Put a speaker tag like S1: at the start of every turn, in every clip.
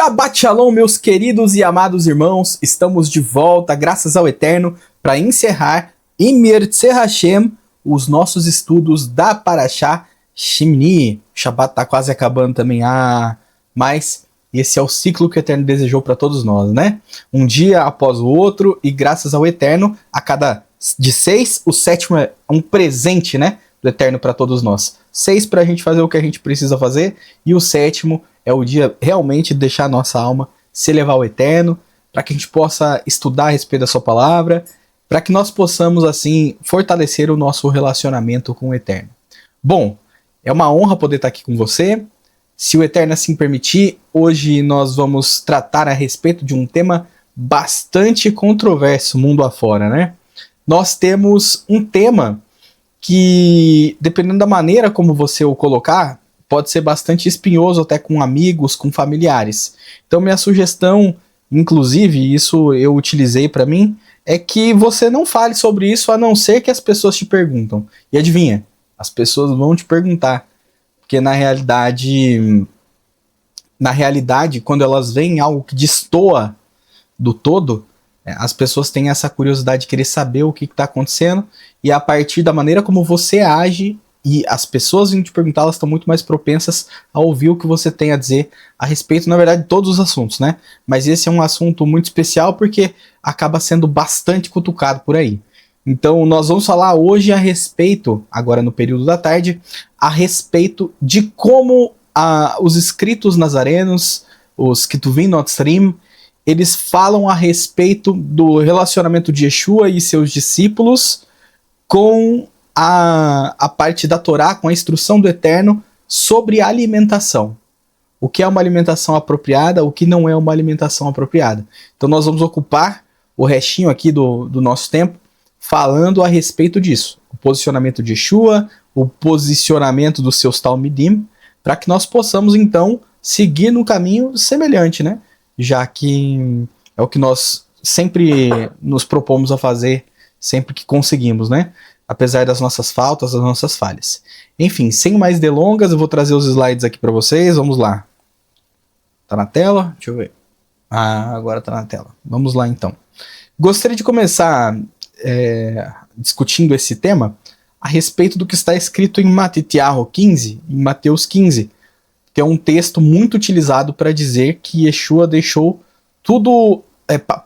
S1: Shabbat Shalom, meus queridos e amados irmãos, estamos de volta, graças ao Eterno, para encerrar, Im Yirtzeh Hashem, os nossos estudos da Parashá Shimini. O Shabbat está quase acabando também, mas esse é o ciclo que o Eterno desejou para todos nós, né? Um dia após o outro, e graças ao Eterno, a cada de 6, o sétimo é um presente, né, do Eterno para todos nós. 6 para a gente fazer o que a gente precisa fazer, e o sétimo é o dia realmente de deixar a nossa alma se elevar ao Eterno, para que a gente possa estudar a respeito da sua palavra, para que nós possamos, assim, fortalecer o nosso relacionamento com o Eterno. Bom, é uma honra poder estar aqui com você. Se o Eterno assim permitir, hoje nós vamos tratar a respeito de um tema bastante controverso mundo afora, né? Nós temos um tema que, dependendo da maneira como você o colocar, pode ser bastante espinhoso até com amigos, com familiares. Então minha sugestão, inclusive, isso eu utilizei para mim, é que você não fale sobre isso a não ser que as pessoas te perguntam. E adivinha, as pessoas vão te perguntar, porque na realidade, quando elas veem algo que destoa do todo, as pessoas têm essa curiosidade de querer saber o que está acontecendo, e a partir da maneira como você age, e as pessoas vindo te perguntar, elas estão muito mais propensas a ouvir o que você tem a dizer a respeito, na verdade, de todos os assuntos, né? Mas esse é um assunto muito especial porque acaba sendo bastante cutucado por aí. Então, nós vamos falar hoje a respeito, agora no período da tarde, a respeito de como os escritos nazarenos, os Ketuvim Notzrim, eles falam a respeito do relacionamento de Yeshua e seus discípulos com a parte da Torá, com a instrução do Eterno sobre a alimentação. O que é uma alimentação apropriada, o que não é uma alimentação apropriada. Então nós vamos ocupar o restinho aqui do nosso tempo falando a respeito disso. O posicionamento de Yeshua, o posicionamento dos seus Talmidim, para que nós possamos então seguir no caminho semelhante, né? Já que é o que nós sempre nos propomos a fazer, sempre que conseguimos, né? Apesar das nossas faltas, das nossas falhas. Enfim, sem mais delongas, eu vou trazer os slides aqui para vocês. Vamos lá. Tá na tela? Deixa eu ver. Agora tá na tela. Vamos lá, então. Gostaria de começar discutindo esse tema a respeito do que está escrito em Matitiahu 15, em Mateus 15, que é um texto muito utilizado para dizer que Yeshua deixou tudo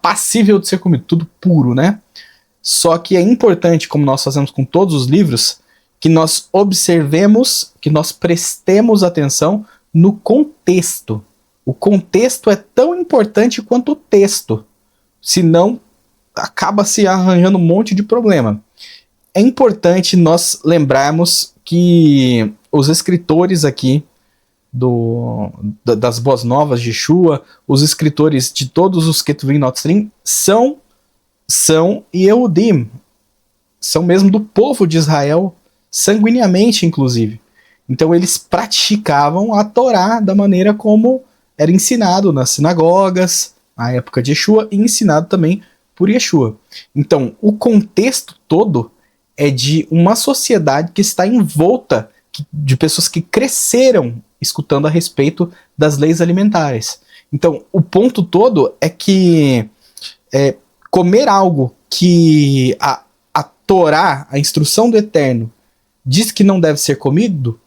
S1: passível de ser comido, tudo puro, né? Só que é importante, como nós fazemos com todos os livros, que nós observemos, que nós prestemos atenção no contexto. O contexto é tão importante quanto o texto. Senão, acaba se arranjando um monte de problema. É importante nós lembrarmos que os escritores aqui das Boas Novas de Yeshua, os escritores de todos os Ketuvim Notzrim, são Yehudim, são mesmo do povo de Israel, sanguineamente inclusive. Então eles praticavam a Torá da maneira como era ensinado nas sinagogas, na época de Yeshua, e ensinado também por Yeshua. Então o contexto todo é de uma sociedade que está envolta de pessoas que cresceram escutando a respeito das leis alimentares. Então o ponto todo é que comer algo que a Torá, a instrução do Eterno, diz que não deve ser comido,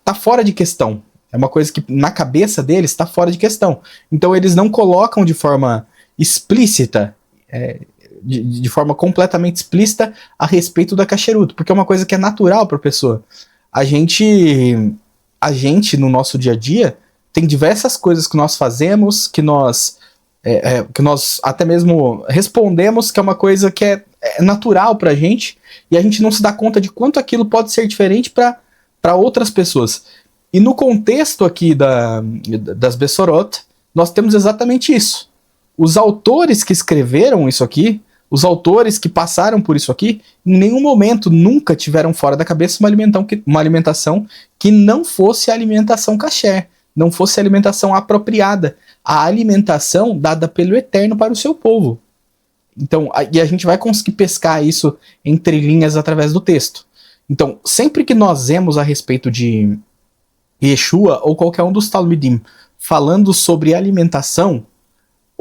S1: tá fora de questão. É uma coisa que na cabeça deles está fora de questão. Então eles não colocam de forma explícita, de forma completamente explícita, a respeito da kasherut, porque é uma coisa que é natural para a pessoa. A gente, no nosso dia a dia, tem diversas coisas que nós fazemos, que nós até mesmo respondemos que é uma coisa que é natural pra gente, e a gente não se dá conta de quanto aquilo pode ser diferente para outras pessoas. E no contexto aqui das Bessorot, nós temos exatamente isso. Os autores que escreveram isso aqui, os autores que passaram por isso aqui, em nenhum momento nunca tiveram fora da cabeça uma alimentação que não fosse a alimentação kasher, não fosse a alimentação apropriada, a alimentação dada pelo Eterno para o seu povo. Então, e a gente vai conseguir pescar isso entre linhas através do texto. Então, sempre que nós vemos a respeito de Yeshua ou qualquer um dos Talmidim falando sobre alimentação,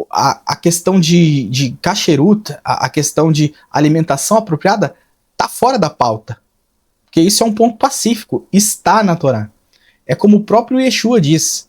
S1: a questão de kasherut, a questão de alimentação apropriada, tá fora da pauta. Porque isso é um ponto pacífico, está na Torá. É como o próprio Yeshua diz.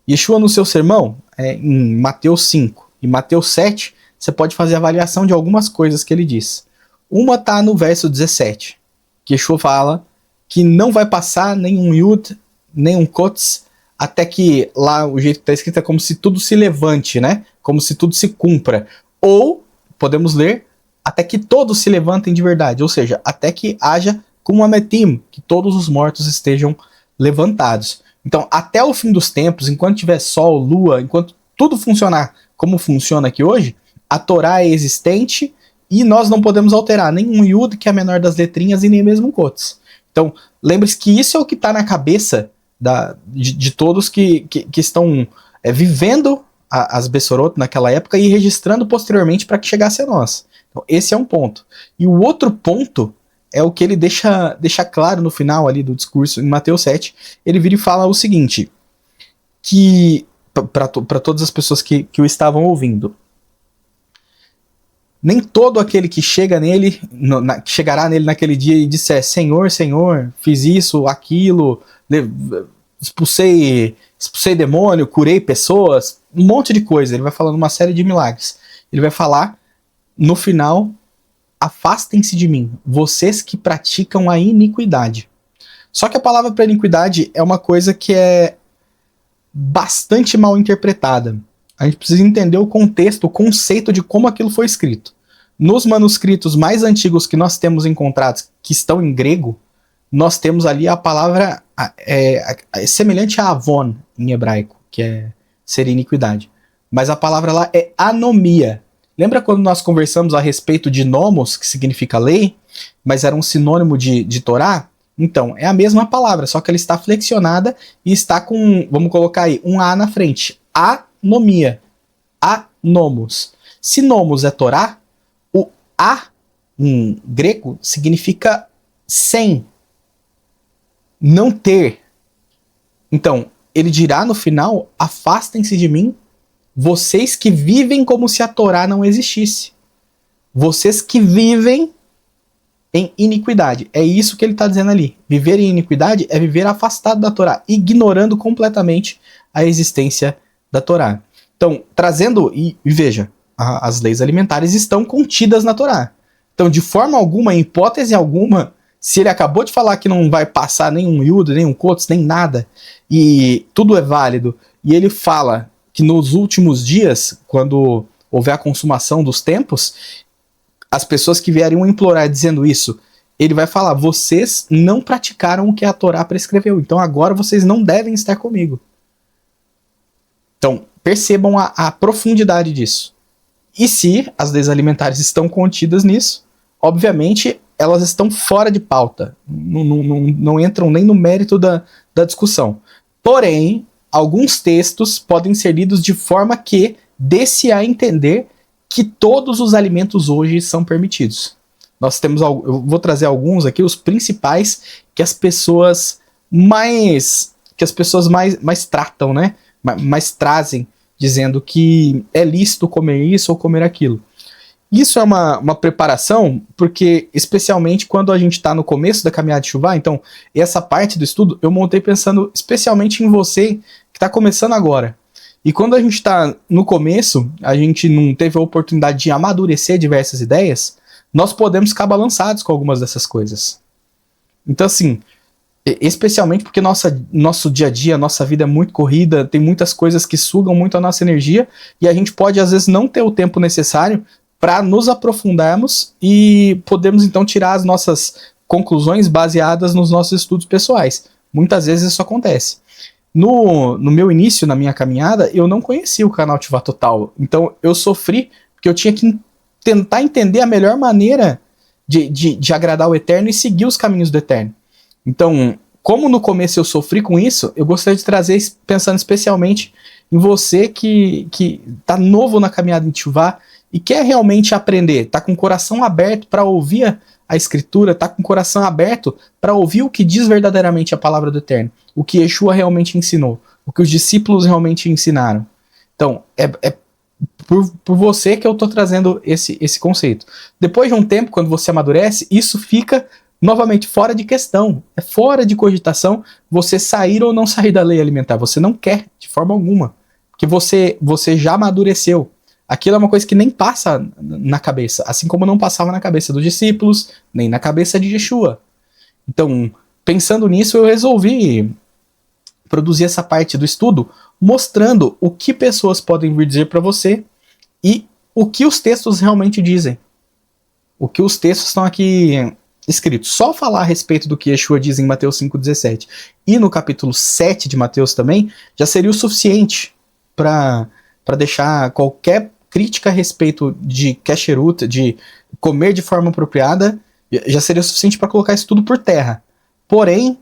S1: Yeshua no seu sermão, em Mateus 5 e Mateus 7, você pode fazer avaliação de algumas coisas que ele diz. Uma tá no verso 17, que Yeshua fala que não vai passar nenhum Yud, nenhum Kotz, até que lá o jeito que está escrito é como se tudo se levante, né? Como se tudo se cumpra. Ou, podemos ler, até que todos se levantem de verdade. Ou seja, até que haja como ametim, que todos os mortos estejam levantados. Então, até o fim dos tempos, enquanto tiver sol, lua, enquanto tudo funcionar como funciona aqui hoje, a Torá é existente e nós não podemos alterar nenhum Yud, que é a menor das letrinhas, e nem mesmo um Kotz. Então, lembre-se que isso é o que está na cabeça de todos que estão vivendo as Bessorot naquela época e registrando posteriormente para que chegasse a nós. Então, esse é um ponto. E o outro ponto é o que ele deixa claro no final ali do discurso, em Mateus 7, ele vira e fala o seguinte, que para todas as pessoas que o estavam ouvindo, nem todo aquele que chega nele, chegará nele naquele dia e disser, Senhor, Senhor, fiz isso, aquilo, expulsei demônio, curei pessoas, um monte de coisa. Ele vai falando uma série de milagres. Ele vai falar, no final, afastem-se de mim, vocês que praticam a iniquidade. Só que a palavra para iniquidade é uma coisa que é bastante mal interpretada. A gente precisa entender o contexto, o conceito de como aquilo foi escrito. Nos manuscritos mais antigos que nós temos encontrados, que estão em grego, nós temos ali a palavra semelhante a avon em hebraico, que seria iniquidade. Mas a palavra lá é anomia. Lembra quando nós conversamos a respeito de nomos, que significa lei, mas era um sinônimo de Torá? Então, é a mesma palavra, só que ela está flexionada e está com, vamos colocar aí, um A na frente. Anomia. Anomos. Se nomos é Torá, o A em grego significa sem, não ter. Então, ele dirá no final, afastem-se de mim, vocês que vivem como se a Torá não existisse. Vocês que vivem em iniquidade. É isso que ele está dizendo ali. Viver em iniquidade é viver afastado da Torá, ignorando completamente a existência da Torá. Então, trazendo, e veja, as leis alimentares estão contidas na Torá. Então, de forma alguma, em hipótese alguma, se ele acabou de falar que não vai passar nenhum Yud, nenhum Kotz, nem nada, e tudo é válido, e ele fala que nos últimos dias, quando houver a consumação dos tempos, as pessoas que vieriam implorar dizendo isso, ele vai falar, vocês não praticaram o que a Torá prescreveu, então agora vocês não devem estar comigo. Então, percebam a profundidade disso. E se as leis alimentares estão contidas nisso, obviamente elas estão fora de pauta, não entram nem no mérito da discussão. Porém, alguns textos podem ser lidos de forma que dê-se a entender que todos os alimentos hoje são permitidos. Nós temos, eu vou trazer alguns aqui, os principais que as pessoas mais tratam, né? Mais trazem, dizendo que é lícito comer isso ou comer aquilo. Isso é uma preparação, porque especialmente quando a gente está no começo da caminhada de Teshuvá, então essa parte do estudo eu montei pensando especialmente em você que está começando agora. E quando a gente está no começo, a gente não teve a oportunidade de amadurecer diversas ideias, nós podemos ficar balançados com algumas dessas coisas. Então assim, especialmente porque nosso dia a dia, nossa vida é muito corrida, tem muitas coisas que sugam muito a nossa energia, e a gente pode às vezes não ter o tempo necessário para nos aprofundarmos e podemos então tirar as nossas conclusões baseadas nos nossos estudos pessoais. Muitas vezes isso acontece. No meu início, na minha caminhada, eu não conhecia o canal Teshuvá Total. Então eu sofri porque eu tinha que tentar entender a melhor maneira de agradar o Eterno e seguir os caminhos do Eterno. Então, como no começo eu sofri com isso, eu gostaria de trazer, pensando especialmente em você que está novo na caminhada de Teshuvá e quer realmente aprender, está com o coração aberto para ouvir a Escritura, está com o coração aberto para ouvir o que diz verdadeiramente a palavra do Eterno, o que Yeshua realmente ensinou. o que os discípulos realmente ensinaram. Então, é por você que eu estou trazendo esse conceito. Depois de um tempo, quando você amadurece, isso fica novamente fora de questão. É fora de cogitação você sair ou não sair da lei alimentar. Você não quer, de forma alguma. Porque você já amadureceu. Aquilo é uma coisa que nem passa na cabeça. Assim como não passava na cabeça dos discípulos, nem na cabeça de Yeshua. Então, pensando nisso, eu resolvi produzir essa parte do estudo mostrando o que pessoas podem vir dizer para você e o que os textos realmente dizem. O que os textos estão aqui escritos. Só falar a respeito do que Yeshua diz em Mateus 5,17 e no capítulo 7 de Mateus também, já seria o suficiente para deixar qualquer crítica a respeito de kasherut, de comer de forma apropriada, já seria o suficiente para colocar isso tudo por terra. Porém,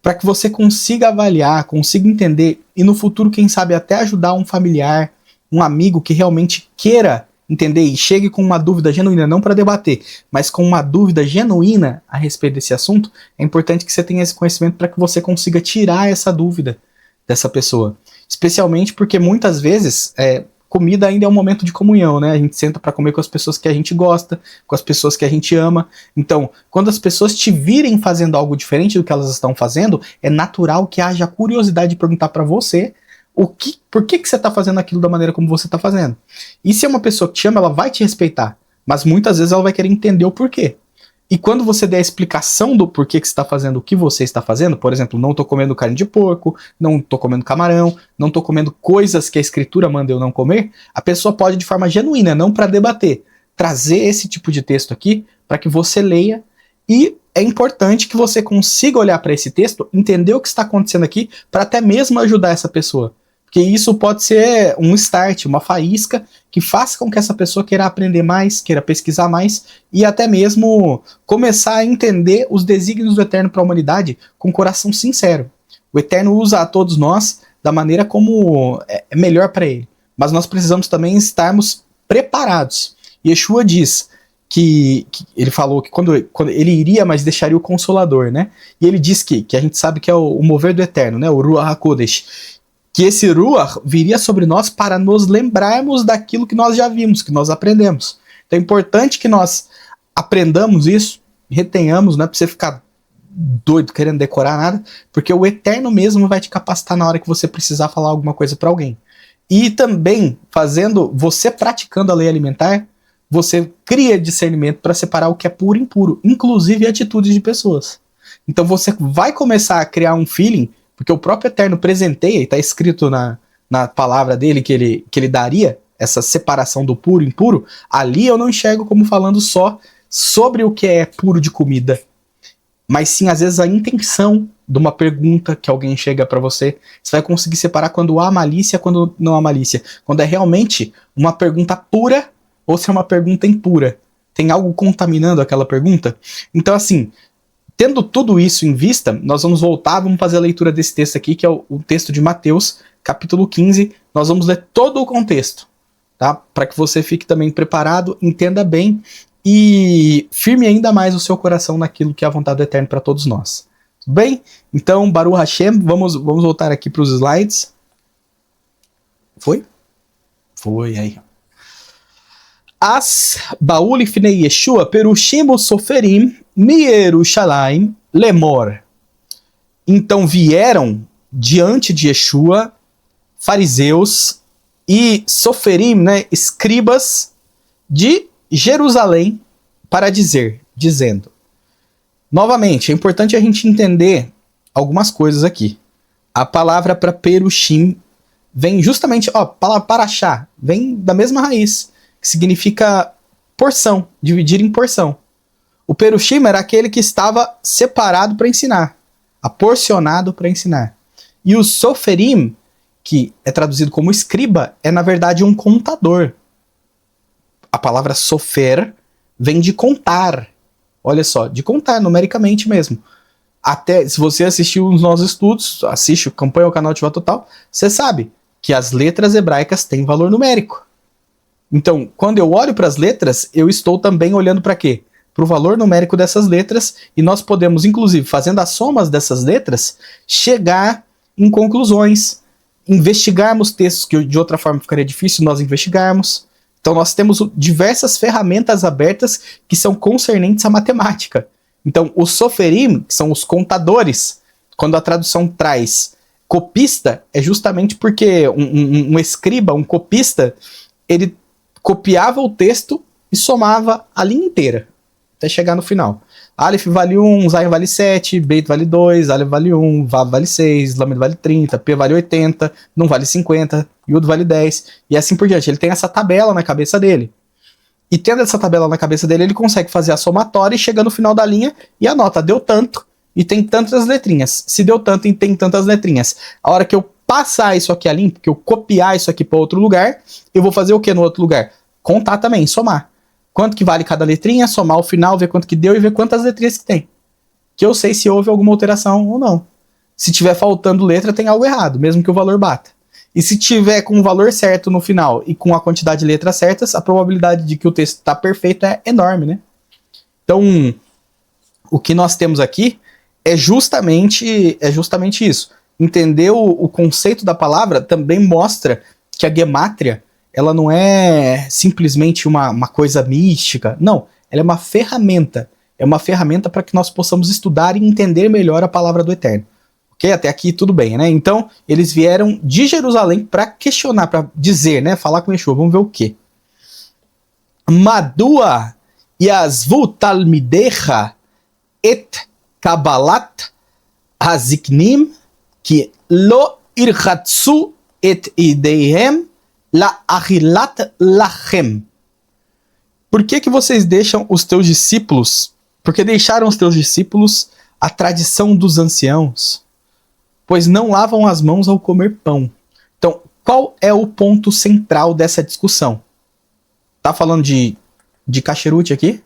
S1: para que você consiga avaliar, consiga entender e no futuro, quem sabe, até ajudar um familiar, um amigo que realmente queira entender e chegue com uma dúvida genuína, não para debater, mas com uma dúvida genuína a respeito desse assunto, é importante que você tenha esse conhecimento para que você consiga tirar essa dúvida dessa pessoa. Especialmente porque muitas vezes comida ainda é um momento de comunhão, né? A gente senta para comer com as pessoas que a gente gosta, com as pessoas que a gente ama. Então, quando as pessoas te virem fazendo algo diferente do que elas estão fazendo, é natural que haja curiosidade de perguntar para você por que você está fazendo aquilo da maneira como você está fazendo. E se é uma pessoa que te ama, ela vai te respeitar, mas muitas vezes ela vai querer entender o porquê. E quando você der a explicação do porquê que você está fazendo o que você está fazendo, por exemplo, não estou comendo carne de porco, não estou comendo camarão, não estou comendo coisas que a escritura manda eu não comer, a pessoa pode, de forma genuína, não para debater, trazer esse tipo de texto aqui para que você leia, e é importante que você consiga olhar para esse texto, entender o que está acontecendo aqui, para até mesmo ajudar essa pessoa. Porque isso pode ser um start, uma faísca que faça com que essa pessoa queira aprender mais, queira pesquisar mais e até mesmo começar a entender os desígnios do Eterno para a humanidade com coração sincero. O Eterno usa a todos nós da maneira como é melhor para ele. Mas nós precisamos também estarmos preparados. Yeshua diz que ele falou que quando ele iria, mas deixaria o Consolador, né? E ele diz que a gente sabe que é o mover do Eterno, né? O Ruach HaKodesh. Que esse Ruach viria sobre nós para nos lembrarmos daquilo que nós já vimos, que nós aprendemos. Então é importante que nós aprendamos isso, retenhamos, não é para você ficar doido querendo decorar nada, porque o Eterno mesmo vai te capacitar na hora que você precisar falar alguma coisa para alguém. E também, você praticando a lei alimentar, você cria discernimento para separar o que é puro e impuro, inclusive atitudes de pessoas. Então você vai começar a criar um feeling, porque o próprio Eterno presenteia, e está escrito na palavra dele que ele daria essa separação do puro e impuro. Ali eu não enxergo como falando só sobre o que é puro de comida, mas sim, às vezes, a intenção de uma pergunta que alguém chega para você. Você vai conseguir separar quando há malícia, quando não há malícia. Quando é realmente uma pergunta pura ou se é uma pergunta impura. Tem algo contaminando aquela pergunta? Então, assim, tendo tudo isso em vista, nós vamos fazer a leitura desse texto aqui, que é o texto de Mateus, capítulo 15. Nós vamos ler todo o contexto, tá? Para que você fique também preparado, entenda bem e firme ainda mais o seu coração naquilo que é a vontade do Eterno para todos nós. Tudo bem? Então, Baruch Hashem, vamos voltar aqui para os slides. Foi? Foi, aí. As baú lifnei Yeshua perushim soferim Mierushalayim lemor. Então vieram diante de Yeshua fariseus e soferim, né, escribas de Jerusalém para dizendo. Novamente, é importante a gente entender algumas coisas aqui. A palavra para perushim vem justamente, a palavra parashá, vem da mesma raiz, que significa porção, dividir em porção. O perushim era aquele que estava separado para ensinar, aporcionado para ensinar. E o soferim, que é traduzido como escriba, é na verdade um contador. A palavra sofer vem de contar. Olha só, de contar numericamente mesmo. Até se você assistiu os nossos estudos, acompanha o canal Ativa Total, você sabe que as letras hebraicas têm valor numérico. Então, quando eu olho para as letras, eu estou também olhando para quê? Para o valor numérico dessas letras, e nós podemos, inclusive, fazendo as somas dessas letras, chegar em conclusões, investigarmos textos que de outra forma ficaria difícil nós investigarmos. Então nós temos diversas ferramentas abertas que são concernentes à matemática. Então os soferim, que são os contadores, quando a tradução traz copista, é justamente porque um escriba, um copista, ele copiava o texto e somava a linha inteira, até chegar no final. Aleph vale 1, Zayin vale 7, Beit vale 2, Aleph vale 1, Vav vale 6, Lamed vale 30, P vale 80, Nun vale 50, Yud vale 10, e assim por diante. Ele tem essa tabela na cabeça dele. E tendo essa tabela na cabeça dele, ele consegue fazer a somatória e chega no final da linha e anota, deu tanto, e tem tantas letrinhas. Se deu tanto e tem tantas letrinhas. A hora que eu passar isso aqui a limpo, que eu copiar isso aqui para outro lugar, eu vou fazer o que no outro lugar? Contar também, somar. Quanto que vale cada letrinha, somar o final, ver quanto que deu e ver quantas letrinhas que tem. Que eu sei se houve alguma alteração ou não. Se tiver faltando letra, tem algo errado, mesmo que o valor bata. E se tiver com o valor certo no final e com a quantidade de letras certas, a probabilidade de que o texto está perfeito é enorme, né? Então, o que nós temos aqui é justamente isso. Entender o conceito da palavra também mostra que a gemátria, ela não é simplesmente uma coisa mística. Não, ela é uma ferramenta. É uma ferramenta para que nós possamos estudar e entender melhor a palavra do Eterno. Ok? Até aqui tudo bem, né? Então, eles vieram de Jerusalém para questionar, para dizer, né? Falar com Yeshua. Vamos ver o quê? Madua yazvu talmidecha et kabbalat haziknim ki lo irchatsu et ideihem la achilat lachem. Por que vocês deixam os teus discípulos? Porque deixaram os teus discípulos a tradição dos anciãos, pois não lavam as mãos ao comer pão. Então, qual é o ponto central dessa discussão? Tá falando de kasherut aqui?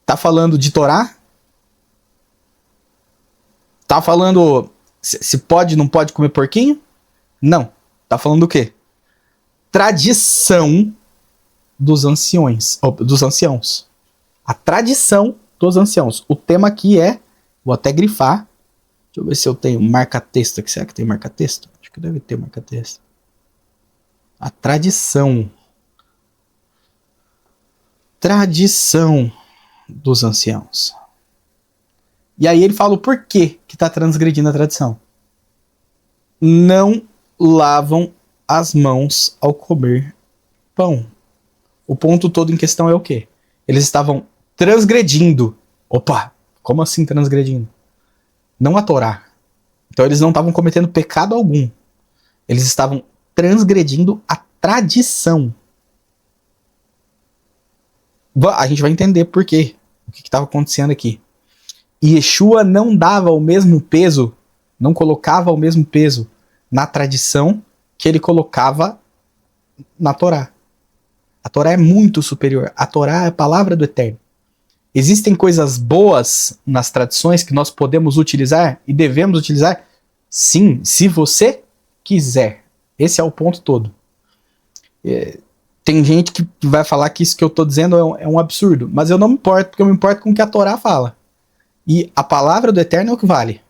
S1: Tá falando de Torá? Tá falando se pode, não pode comer porquinho? Não. Tá falando do quê? Tradição dos anciões. A tradição dos anciãos. O tema aqui é, vou até grifar. Deixa eu ver se eu tenho marca-texto aqui. Será que tem marca-texto? Acho que deve ter marca-texto. A tradição. Tradição dos anciãos. E aí ele fala o porquê que está transgredindo a tradição. Não lavam as mãos ao comer pão. O ponto todo em questão é o quê? Eles estavam transgredindo. Opa, como assim transgredindo? Não a Torá. Então eles não estavam cometendo pecado algum. Eles estavam transgredindo a tradição. A gente vai entender por quê. O que estava acontecendo aqui. E Yeshua não dava o mesmo peso, não colocava o mesmo peso na tradição que ele colocava na Torá. A Torá é muito superior. A Torá é a palavra do Eterno. Existem coisas boas nas tradições que nós podemos utilizar e devemos utilizar? Sim, se você quiser. Esse é o ponto todo. Tem gente que vai falar que isso que eu estou dizendo é um absurdo, mas eu não me importo, porque eu me importo com o que a Torá fala. E a palavra do Eterno é o que vale.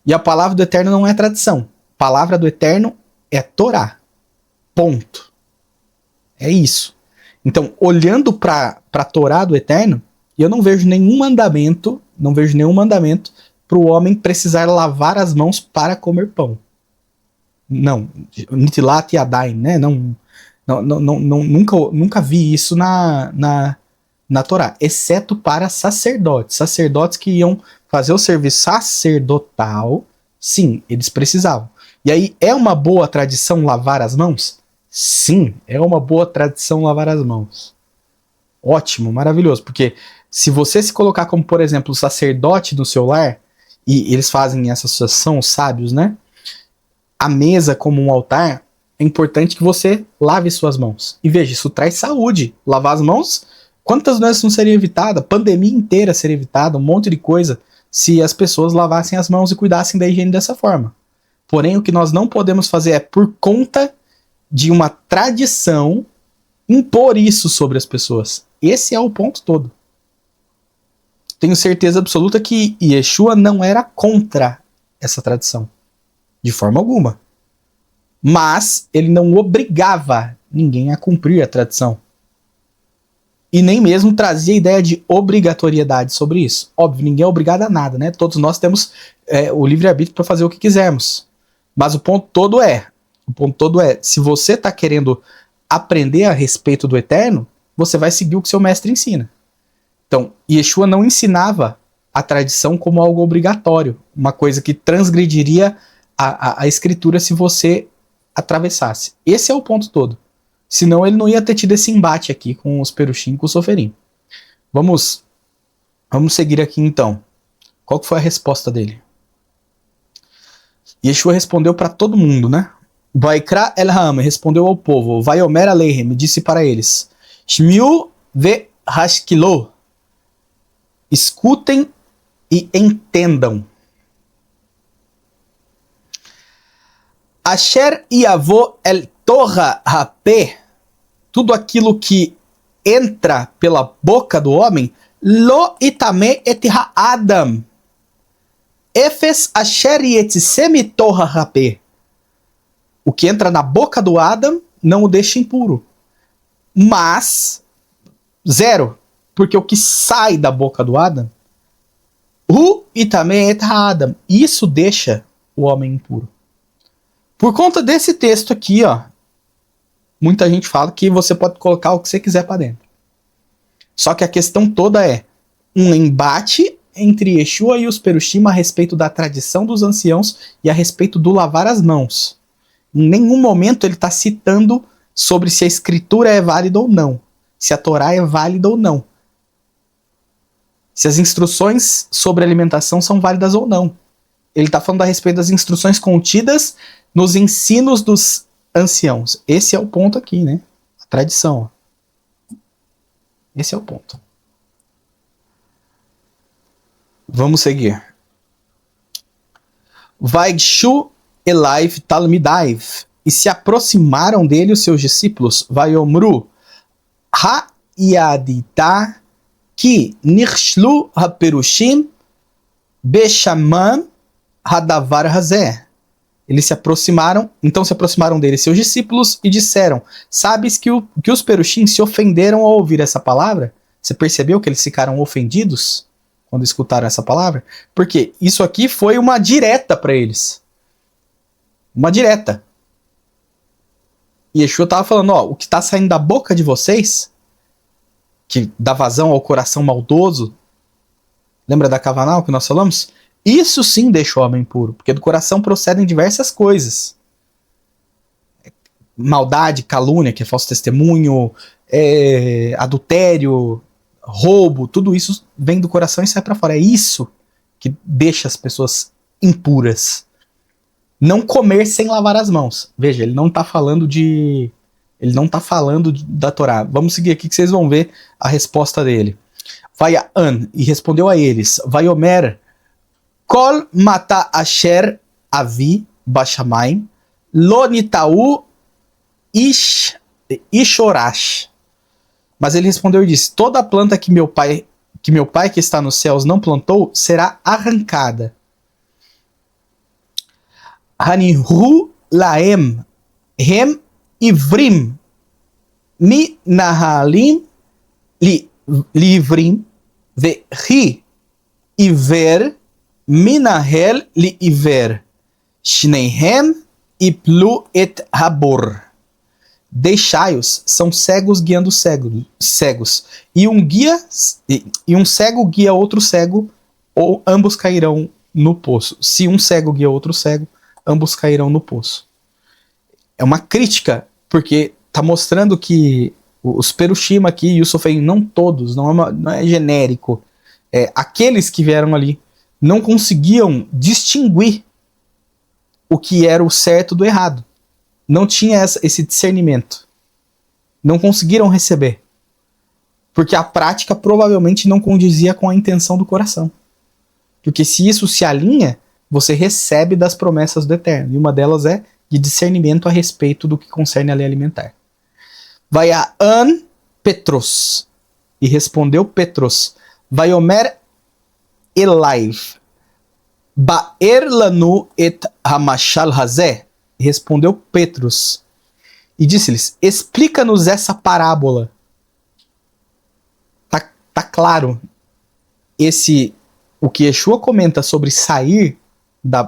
S1: E a palavra do Eterno não é tradição. A palavra do Eterno é Torá. Ponto. É isso. Então, olhando para a Torá do Eterno, eu não vejo nenhum mandamento para o homem precisar lavar as mãos para comer pão. Não. Nitilat Yadayim, né? Nunca vi isso na Torá, exceto para sacerdotes. Sacerdotes que iam fazer o serviço sacerdotal, sim, eles precisavam. E aí, é uma boa tradição lavar as mãos? Sim, é uma boa tradição lavar as mãos. Ótimo, maravilhoso, porque se você se colocar como, por exemplo, sacerdote no seu lar, e eles fazem essa associação, os sábios, né? A mesa como um altar, é importante que você lave suas mãos. E veja, isso traz saúde. Lavar as mãos, quantas doenças não seriam evitadas? Pandemia inteira seria evitada, um monte de coisa, se as pessoas lavassem as mãos e cuidassem da higiene dessa forma. Porém, o que nós não podemos fazer é, por conta de uma tradição, impor isso sobre as pessoas. Esse é o ponto todo. Tenho certeza absoluta que Yeshua não era contra essa tradição. De forma alguma. Mas ele não obrigava ninguém a cumprir a tradição. E nem mesmo trazia a ideia de obrigatoriedade sobre isso. Óbvio, ninguém é obrigado a nada, né? Todos nós temos o livre-arbítrio para fazer o que quisermos. Mas o ponto todo é, se você está querendo aprender a respeito do eterno, você vai seguir o que seu mestre ensina. Então, Yeshua não ensinava a tradição como algo obrigatório, uma coisa que transgrediria a escritura se você atravessasse. Esse é o ponto todo. Senão ele não ia ter tido esse embate aqui com os Perushim e com o Soferim. Vamos seguir aqui então. Qual que foi a resposta dele? Yeshua respondeu para todo mundo, né? Vaikra el-Ham respondeu ao povo. Vaiomer aleichem, disse para eles. Shmiu ve hashkilo. Escutem e entendam. Asher yavo el torra rapé, tudo aquilo que entra pela boca do homem, lo itame et ha-adam. Efes asher yetzemi torra rapé. O que entra na boca do Adam não o deixa impuro. Mas, zero, porque o que sai da boca do Adam, hu itame et ha-adam, isso deixa o homem impuro. Por conta desse texto aqui, ó, muita gente fala que você pode colocar o que você quiser para dentro. Só que a questão toda é um embate entre Yeshua e os Perushim a respeito da tradição dos anciãos e a respeito do lavar as mãos. Em nenhum momento ele está citando sobre se a escritura é válida ou não, se a Torá é válida ou não, se as instruções sobre alimentação são válidas ou não. Ele está falando a respeito das instruções contidas nos ensinos dos anciãos. Esse é o ponto aqui, né? A tradição. Ó. Esse é o ponto. Vamos seguir. Vaigshu elaiv talmidaiv. E se aproximaram dele os seus discípulos. Vaiomru ha-yadita ki nirshlu ha-perushim beshaman hadavar hazeh. Eles se aproximaram dele seus discípulos e disseram, sabes que os Perushim se ofenderam ao ouvir essa palavra? Você percebeu que eles ficaram ofendidos quando escutaram essa palavra? Porque isso aqui foi uma direta para eles. Uma direta. E Yeshua estava falando, ó, o que está saindo da boca de vocês, que dá vazão ao coração maldoso, lembra da Kavanah que nós falamos? Isso sim deixa o homem puro, porque do coração procedem diversas coisas. Maldade, calúnia, que é falso testemunho, adultério, roubo, tudo isso vem do coração e sai para fora. É isso que deixa as pessoas impuras. Não comer sem lavar as mãos. Veja, ele não está falando da Torá. Vamos seguir aqui que vocês vão ver a resposta dele. Vai An, e respondeu a eles, vai Omer, Kol mata asher avi bashamayim lo nitau ishorash. Mas ele respondeu e disse, toda planta que meu pai que está nos céus não plantou será arrancada. Hanihu laem hem ivrim mi nahalim livrim vehi iver Minahel li iver, Shneihem iplu et habor. Deixai-os, são cegos guiando cegos. E um cego guia outro cego, ou ambos cairão no poço. Se um cego guia outro cego, ambos cairão no poço. É uma crítica, porque está mostrando que os Perushim aqui e o Soferim, não todos, não é genérico. Aqueles que vieram ali não conseguiam distinguir o que era o certo do errado. Não tinha esse discernimento. Não conseguiram receber. Porque a prática provavelmente não condizia com a intenção do coração. Porque se isso se alinha, você recebe das promessas do Eterno. E uma delas é de discernimento a respeito do que concerne a lei alimentar. Vai a An Petros. E respondeu Petros. Vai Omer Elaiv. Ba'er lanu et hamashal hazeh, respondeu Petrus, e disse-lhes, explica-nos essa parábola. Tá claro, o que Yeshua comenta sobre sair,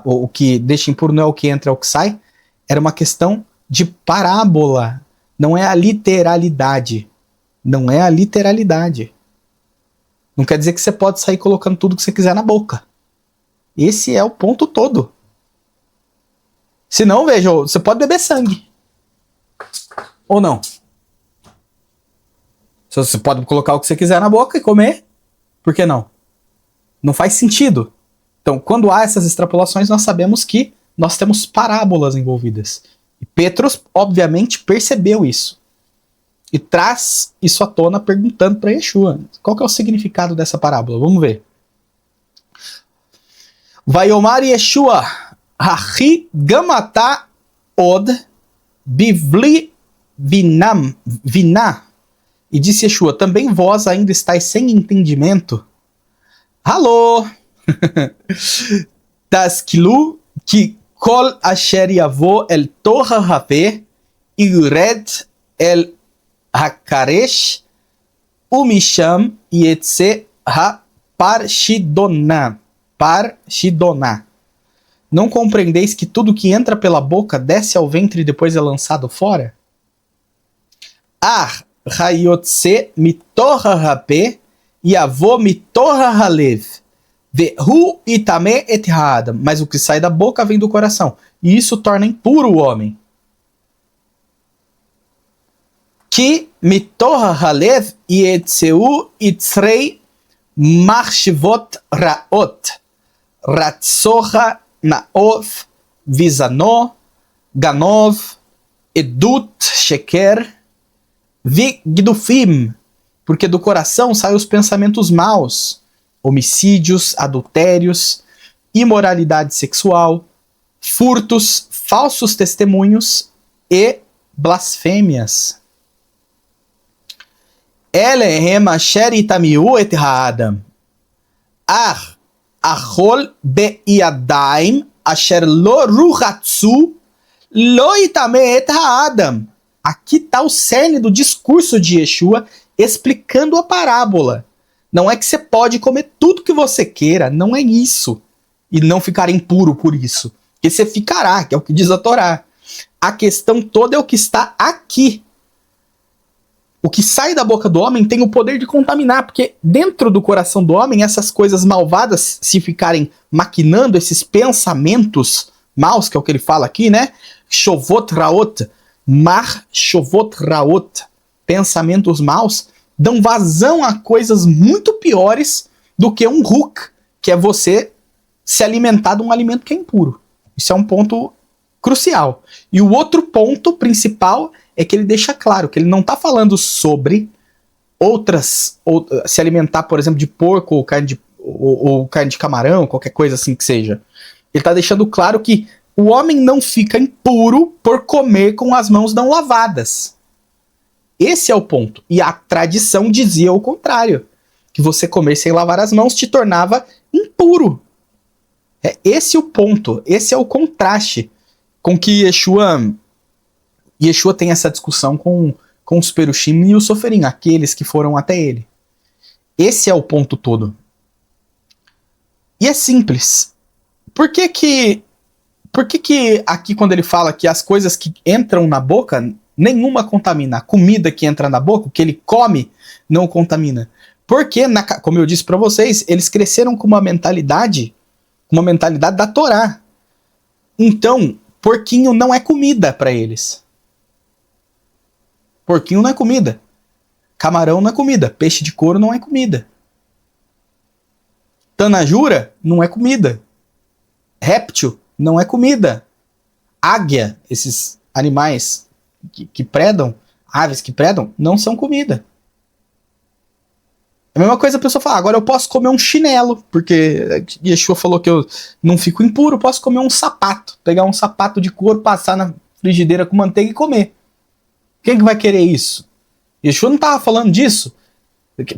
S1: o que deixa impuro não é o que entra, é o que sai, era uma questão de parábola, não é a literalidade. Não é a literalidade. Não quer dizer que você pode sair colocando tudo que você quiser na boca. Esse é o ponto todo. Se não, veja, você pode beber sangue. Ou não? Você pode colocar o que você quiser na boca e comer. Por que não? Não faz sentido. Então, quando há essas extrapolações, nós sabemos que nós temos parábolas envolvidas. E Petrus, obviamente, percebeu isso. E traz isso à tona perguntando para Yeshua. Qual que é o significado dessa parábola? Vamos ver. Vayomar Yeshua, Hachi gamata od bivli vinah. E disse Yeshua, também vós ainda estáis sem entendimento? Alô! Taskilu ki kol asher yavo el torah have ired el hakaresh umisham yetse ha parshidona. Não compreendeis que tudo que entra pela boca desce ao ventre e depois é lançado fora? Hayotse mitorha rape yavo mitorha halev vehu itame et ha'adam. Mas o que sai da boca vem do coração, e isso torna impuro o homem. Ki mitorha halev yetzeu itzrei marshivot raot ratsoha naof vizano ganov edut sheker vigdufim, porque do coração saem os pensamentos maus, homicídios, adultérios, imoralidade sexual, furtos, falsos testemunhos e blasfêmias. Elehem asher itamiu et ha'adam. Achol be'yadaim asher lo ruhatsu lo itame et ha'adam. Aqui está o cerne do discurso de Yeshua explicando a parábola. Não é que você pode comer tudo que você queira, não é isso. E não ficar impuro por isso. Porque você ficará, que é o que diz a Torá. A questão toda é o que está aqui. O que sai da boca do homem tem o poder de contaminar, porque dentro do coração do homem, essas coisas malvadas, se ficarem maquinando esses pensamentos maus, que é o que ele fala aqui, né? Shovot raot, mar shovot raot, pensamentos maus, dão vazão a coisas muito piores do que um huk, que é você se alimentar de um alimento que é impuro. Isso é um ponto crucial. E o outro ponto principal é que ele deixa claro que ele não está falando sobre se alimentar, por exemplo, de porco ou carne de camarão, qualquer coisa assim que seja. Ele está deixando claro que o homem não fica impuro por comer com as mãos não lavadas. Esse é o ponto. E a tradição dizia o contrário. Que você comer sem lavar as mãos te tornava impuro. É esse o ponto. Esse é o contraste com que Yeshua tem essa discussão com os perushim e o soferim, aqueles que foram até ele. Esse é o ponto todo. E é simples. Por que que aqui quando ele fala que as coisas que entram na boca, nenhuma contamina? A comida que entra na boca, o que ele come, não contamina. Porque, como eu disse para vocês, eles cresceram com uma mentalidade da Torá. Então, porquinho não é comida para eles. Porquinho não é comida. Camarão não é comida. Peixe de couro não é comida. Tanajura não é comida. Réptil não é comida. Águia, esses animais que predam, aves que predam, não são comida. É a mesma coisa a pessoa fala, agora eu posso comer um chinelo, porque Yeshua falou que eu não fico impuro, posso comer um sapato. Pegar um sapato de couro, passar na frigideira com manteiga e comer. Quem que vai querer isso? Yeshua não estava falando disso.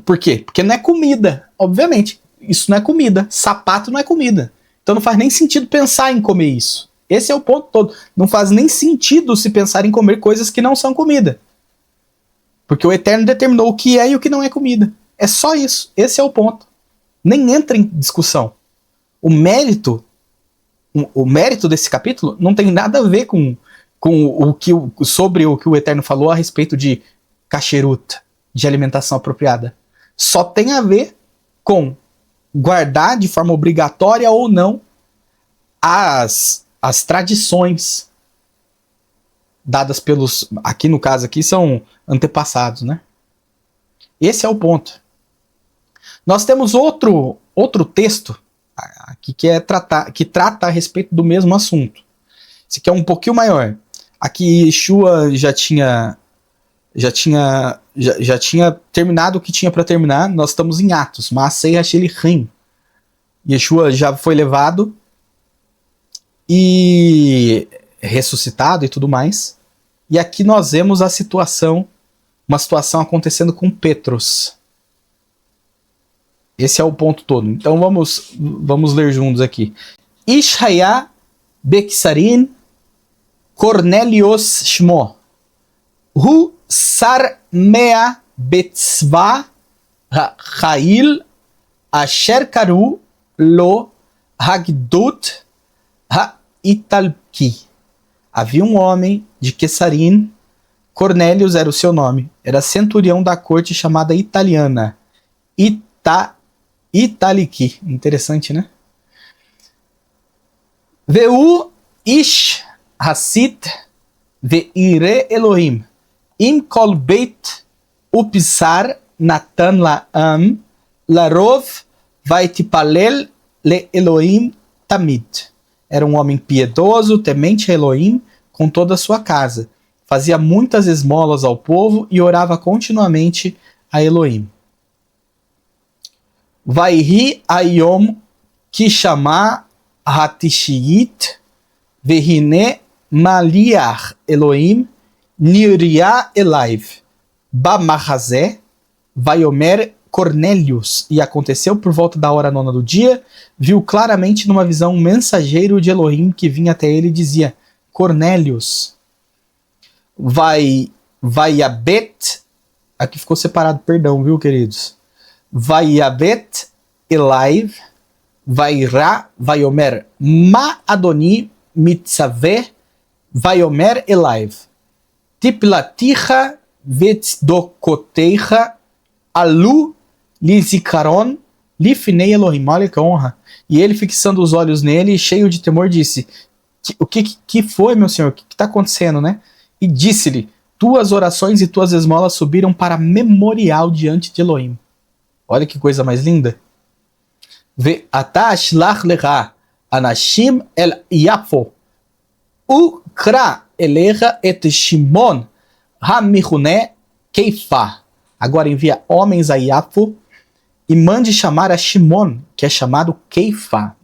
S1: Por quê? Porque não é comida. Obviamente, isso não é comida. Sapato não é comida. Então não faz nem sentido pensar em comer isso. Esse é o ponto todo. Não faz nem sentido se pensar em comer coisas que não são comida. Porque o Eterno determinou o que é e o que não é comida. É só isso. Esse é o ponto. Nem entra em discussão. O mérito desse capítulo não tem nada a ver com sobre o que o Eterno falou a respeito de kasherut, de alimentação apropriada. Só tem a ver com guardar de forma obrigatória ou não as tradições dadas pelos, aqui no caso aqui, são antepassados, né? Esse é o ponto. Nós temos outro texto aqui que trata a respeito do mesmo assunto. Esse aqui é um pouquinho maior. Aqui Yeshua já tinha terminado o que tinha para terminar. Nós estamos em Atos. Maasei Hashelichim. Yeshua já foi levado e ressuscitado e tudo mais. E aqui nós vemos uma situação acontecendo com Petros. Esse é o ponto todo. Então vamos ler juntos aqui. Ishaya Beksarin Cornelius Shmo Hu Sar Mea Betzva Ha'il Asher Karu Lo Hagdut Ha'Italki. Havia um homem de Quessarim, Cornélios era o seu nome, era centurião da corte chamada italiana, Italiki. Interessante, né? Veu ish hasit ve'ire Elohim im kol beit upisar natan la'am larov vaitipalel le Elohim tamid. Era um homem piedoso, temente a Elohim, com toda a sua casa. Fazia muitas esmolas ao povo e orava continuamente a Elohim. Vaihi ayom kishama hatishiit vehine maliach Elohim niria elaiv bamahazé vaiomer Cornélios. E aconteceu por volta da hora 9ª do dia, viu claramente numa visão um mensageiro de Elohim que vinha até ele e dizia: Cornélios. Vaiabet, aqui ficou separado, perdão, viu, queridos? Vaiabet elaiv vairá vaiomer ma adoni mitzaveh vaiomer elaiv tiplaticha vetsdokoteicha alu lizikaron lifnei Elohim. Olha que honra. E ele, fixando os olhos nele, cheio de temor, disse: o que foi, meu senhor? O que está acontecendo, né? E disse-lhe: tuas orações e tuas esmolas subiram para memorial diante de Elohim. Olha que coisa mais linda. Ve atash lach lecha anashim el Yafo ukra elecha et Shimon hamichune Keifa. Agora envia homens a Yafo e mande chamar a Shimon, que é chamado Keifa.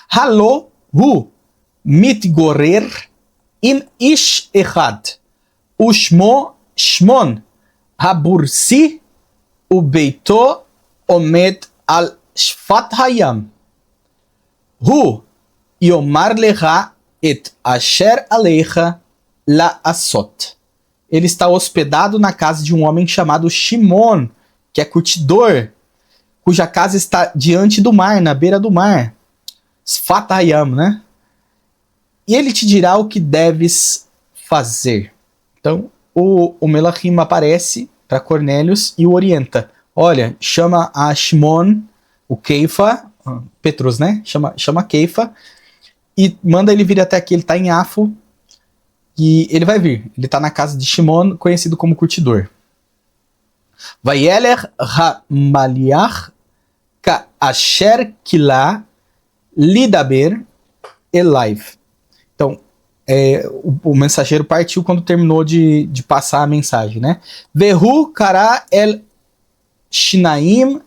S1: Halo hu mitgorer im ish echad ushmo Shmon habursi ubeito omed al shfat hayam hu yomar lecha et asher alecha la asot. Ele está hospedado na casa de um homem chamado Shimon, que é curtidor, cuja casa está diante do mar, na beira do mar. Sfat Hayam, né? E ele te dirá o que deves fazer. Então, o Melachim aparece para Cornélios e o orienta. Olha, chama a Shimon, o Keifa, Petros, né? Chama Keifa e manda ele vir até aqui. Ele está em Yafo e ele vai vir. Ele está na casa de Shimon, conhecido como curtidor. Vayeler ha-maliach ka-asher kila lidaber elaiv. Então, o mensageiro partiu quando terminou de passar a mensagem, né? Vehu kara el shinaim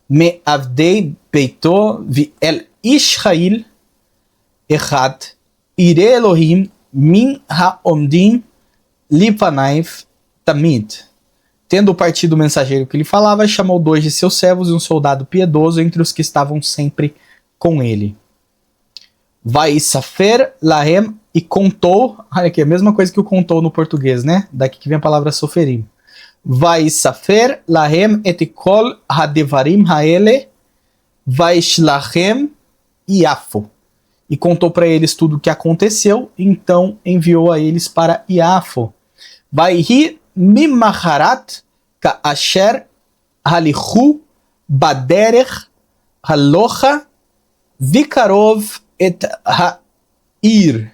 S1: me avdei beito vi el ishrael echad ire Elohim min ha-omdim lipanaiv tamid. Tendo partido o mensageiro que lhe falava, chamou 2 de seus servos e um soldado piedoso entre os que estavam sempre com ele. Vaisafer lahem, e contou, olha aqui, a mesma coisa que o contou no português, né? Daqui que vem a palavra soferim. Vaisafer lahem et kol hadevarim haele vaishlachem Iafo. E contou para eles tudo o que aconteceu, então enviou a eles para Iafo. Vaihi mimaharat kaasher halichu baderech halocha vikarov et ha'ir.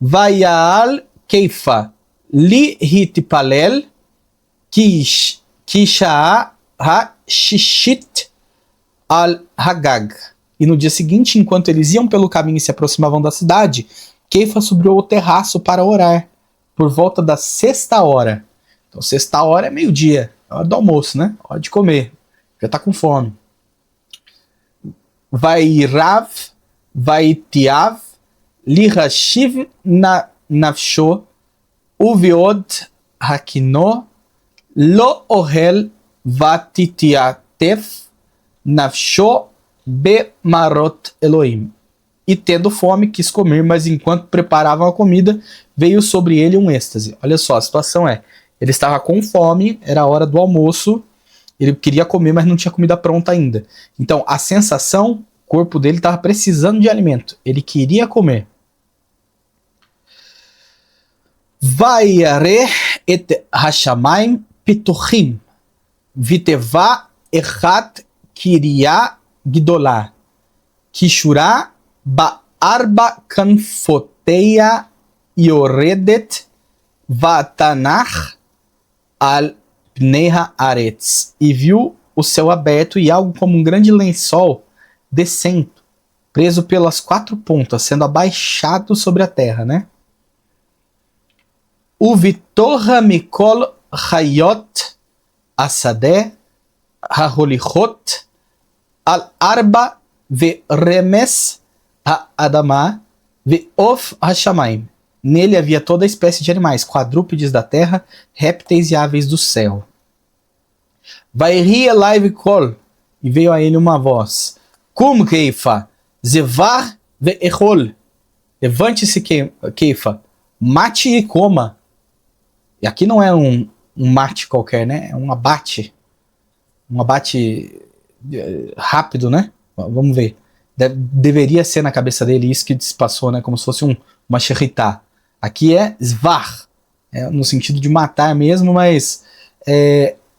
S1: Vaial keifa li hitipalel kishaa ha-shishit al-hagag. E no dia seguinte, enquanto eles iam pelo caminho e se aproximavam da cidade, Keifa subiu ao terraço para orar, por volta da 6ª hora. Então, 6ª hora é meio-dia, é hora do almoço, né? Hora de comer, já tá com fome. Vairav, vaitiav, lirashiv nafsho, uviod hakino, lo ohel vatitiatef, nafsho, Bemarot Elohim. E tendo fome, quis comer, mas enquanto preparavam a comida, veio sobre ele um êxtase. Olha só, a situação é, ele estava com fome, era a hora do almoço, ele queria comer, mas não tinha comida pronta ainda. Então, a sensação, o corpo dele estava precisando de alimento, ele queria comer. Vayare et hashamayim pituchim, viteva echat kiria Gidolá, Kishurá, Ba'arba Kanfoteia, Yoredet, Vatanach, Al Pneha Aretz. E viu o céu aberto e algo como um grande lençol descendo, preso pelas 4 pontas, sendo abaixado sobre a terra, né? Uvitorra Mikol Hayot, Asadeh, Haholichot, Al-Arba ve-remes ha-adamah ve-of ha-shamayim. Nele havia toda espécie de animais, quadrúpedes da terra, répteis e aves do céu. Vairi elai ve-kol, e veio a ele uma voz. Kum Keifa, zevar ve-echol. Levante-se, Keifa, mate e coma. E aqui não é um mate qualquer, né? É um abate. Um abate rápido, né? Vamos ver. Deveria ser na cabeça dele isso que se passou, né? Como se fosse uma xerritá. Aqui é zvar, no sentido de matar mesmo, mas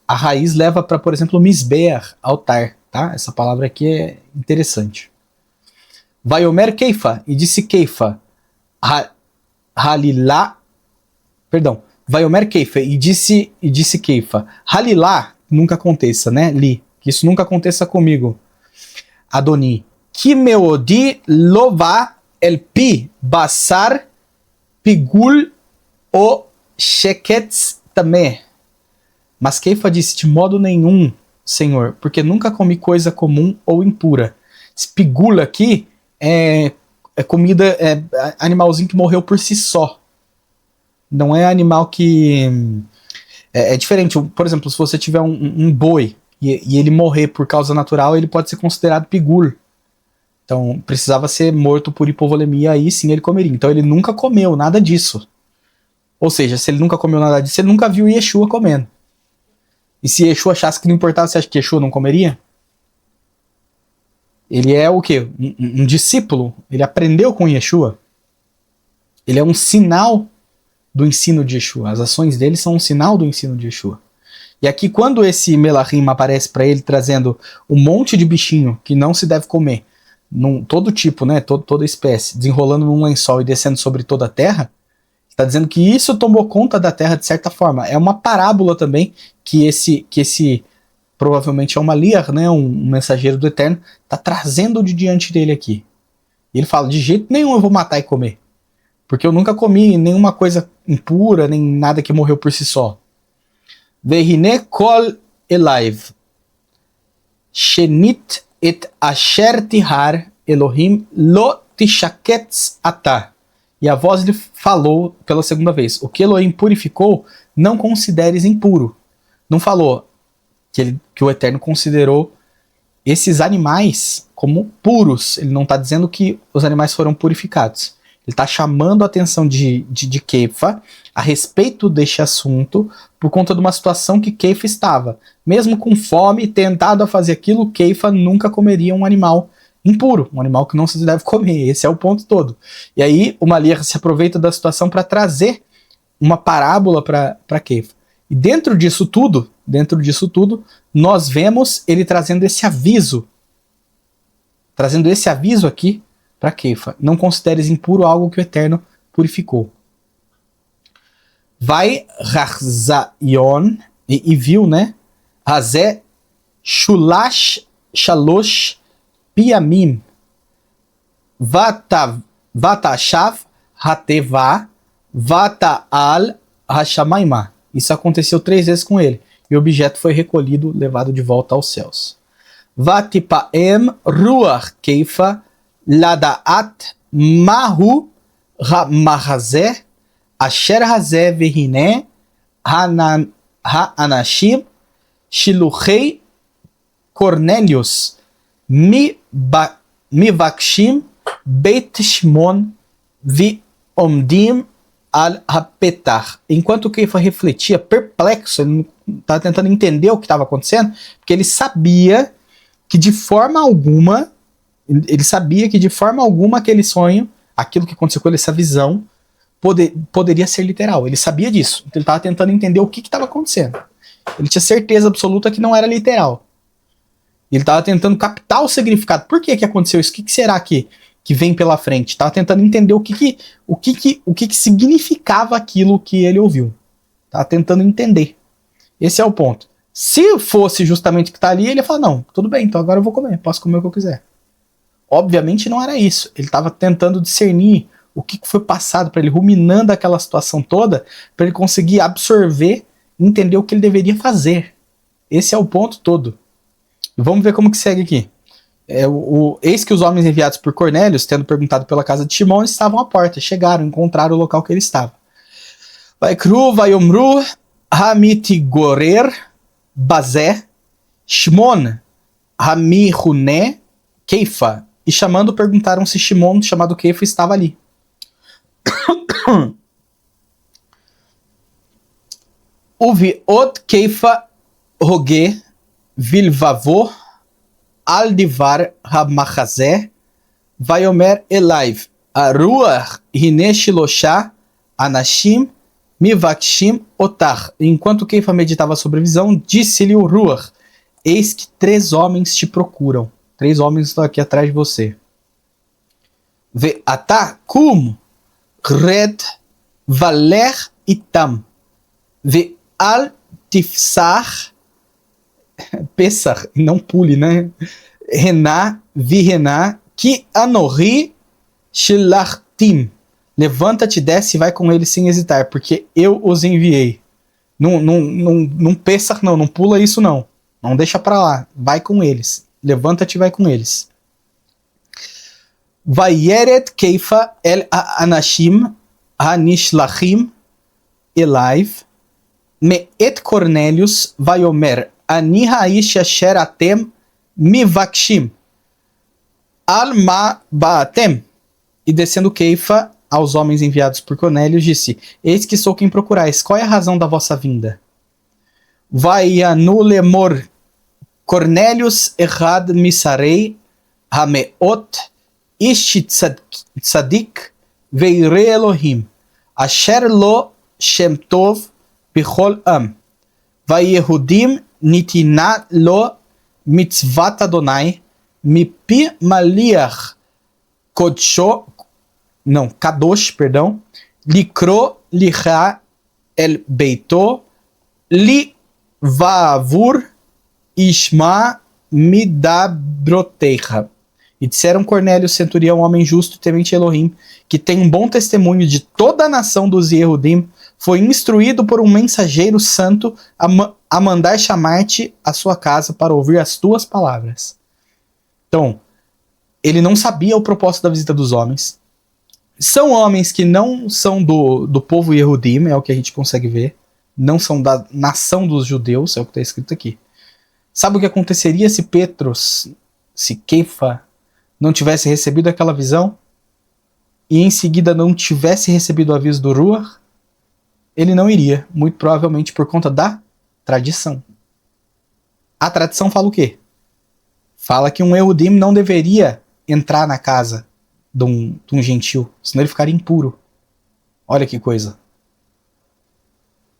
S1: a raiz leva para, por exemplo, misbeach, altar, tá? Essa palavra aqui é interessante. Vaiomer Keifa, e disse Keifa, Halilá, perdão, Vaiomer Keifa, e disse Keifa, Halilá, nunca aconteça, né? Que isso nunca aconteça comigo. Adoni. Que meodi lova el pi basar pigul o sheketz tameh. Mas Keifa disse, de modo nenhum, Senhor, porque nunca comi coisa comum ou impura. Esse pigul aqui é comida, é animalzinho que morreu por si só. Não é animal que... É diferente. Por exemplo, se você tiver um boi e ele morrer por causa natural, ele pode ser considerado pigul. Então, precisava ser morto por hipovolemia, aí sim ele comeria. Então, ele nunca comeu nada disso. Ou seja, se ele nunca comeu nada disso, ele nunca viu Yeshua comendo. E se Yeshua achasse que não importava, você acha que Yeshua não comeria? Ele é o quê? Um discípulo. Ele aprendeu com Yeshua. Ele é um sinal do ensino de Yeshua. As ações dele são um sinal do ensino de Yeshua. E aqui, quando esse Melahim aparece para ele trazendo um monte de bichinho que não se deve comer, todo tipo, né, toda espécie, desenrolando num lençol e descendo sobre toda a terra, está dizendo que isso tomou conta da terra de certa forma. É uma parábola também que esse provavelmente é uma Liar, né, um mensageiro do Eterno, está trazendo de diante dele aqui. E ele fala, de jeito nenhum eu vou matar e comer. Porque eu nunca comi nenhuma coisa impura, nem nada que morreu por si só. Vehine kol elaiv. Shenit et asher tihar Elohim lo tishaketz atah. E a voz lhe falou pela segunda vez. O que Elohim purificou, não consideres impuro. Não falou que o Eterno considerou esses animais como puros. Ele não está dizendo que os animais foram purificados. Ele está chamando a atenção de Keifa a respeito deste assunto por conta de uma situação que Keifa estava. Mesmo com fome, tentado a fazer aquilo, Keifa nunca comeria um animal impuro, um animal que não se deve comer. Esse é o ponto todo. E aí o Maliach se aproveita da situação para trazer uma parábola para Keifa. E dentro disso tudo, nós vemos ele trazendo esse aviso aqui para Keifa: não consideres impuro algo que o Eterno purificou. Vai Razayon, e viu, né? Razé Shalosh Piamim Vatashav Hateva Vataal Hashamaima. Isso aconteceu 3 vezes com ele. E o objeto foi recolhido, levado de volta aos céus. Vatipaem Ruach Keifa Ladaat Mahu Mahazeh Asher Hazeh Vehine Ha'anashim Shiluchei Cornelius Mivakshim Beit Shimon Viomdim al-Hapetar. Enquanto Keifa refletia, perplexo, ele estava tentando entender o que estava acontecendo, porque ele sabia que de forma alguma aquele sonho, aquilo que aconteceu com ele, essa visão, poderia ser literal. Ele sabia disso. Então ele estava tentando entender o que estava acontecendo. Ele tinha certeza absoluta que não era literal. Ele estava tentando captar o significado. Por que aconteceu isso? O que será que vem pela frente? Estava tentando entender o que significava aquilo que ele ouviu. Estava tentando entender. Esse é o ponto. Se fosse justamente o que está ali, ele ia falar: não, tudo bem, então agora eu vou comer, posso comer o que eu quiser. Obviamente não era isso. Ele estava tentando discernir o que foi passado para ele, ruminando aquela situação toda, para ele conseguir absorver, entender o que ele deveria fazer. Esse é o ponto todo. E vamos ver como que segue aqui. Eis que os homens enviados por Cornélios, tendo perguntado pela casa de Shimon, estavam à porta. Chegaram, encontraram o local que ele estava. Vaikru, Vayomru, Hamitigorer, Bazé, Shimon, Hamihune, Keifa. E chamando, perguntaram se Shimon, chamado Keifa, estava ali. Uvi ot Keifa rogue vilvavô Aldivar Hamachazé Vaiomer Elaiv Aruach Hineshiloshá Anashim Mivakshim Otar. Enquanto Keifa meditava sobre a visão, disse-lhe o Ruach: eis que 3 homens te procuram. 3 homens estão aqui atrás de você. Ve atá kum red valer itam. Ve al tifsar Pesach, não pule, né? Rená, Virená, Ki Anorri Shilachtim. Levanta-te, desce e vai com eles sem hesitar, porque eu os enviei. Não Pesach, não pula isso, não. Não deixa pra lá, vai com eles. Levanta-te e vai com eles. Vayeret Keifa el Anashim Hanishlachim Elaiv Me et Cornelius Vaiomer Ani haish asher atem mivakshim alma baatem. E descendo Keifa aos homens enviados por Cornélio, disse: eis que sou quem procurais, qual é a razão da vossa vinda? Vaianu lemor Cornelius errad misarei hameot ish tzadik veire Elohim asher lo shem tov bichol am vayehudim Nitinat lo mitzvat Adonai mipi maliach kadosh, likro licha el beito li vavur ishma midabrotecha. E disseram Cornélio, centurião, homem justo e temente Elohim, que tem um bom testemunho de toda a nação dos Yehudim, foi instruído por um mensageiro santo a mandar chamar-te à sua casa para ouvir as tuas palavras. Então, ele não sabia o propósito da visita dos homens. São homens que não são do povo Yehudim, é o que a gente consegue ver. Não são da nação dos judeus, é o que está escrito aqui. Sabe o que aconteceria se Keifa não tivesse recebido aquela visão, e em seguida não tivesse recebido o aviso do Ruach, ele não iria, muito provavelmente por conta da tradição. A tradição fala o quê? Fala que um Yehudim não deveria entrar na casa de um gentil, senão ele ficaria impuro. Olha que coisa.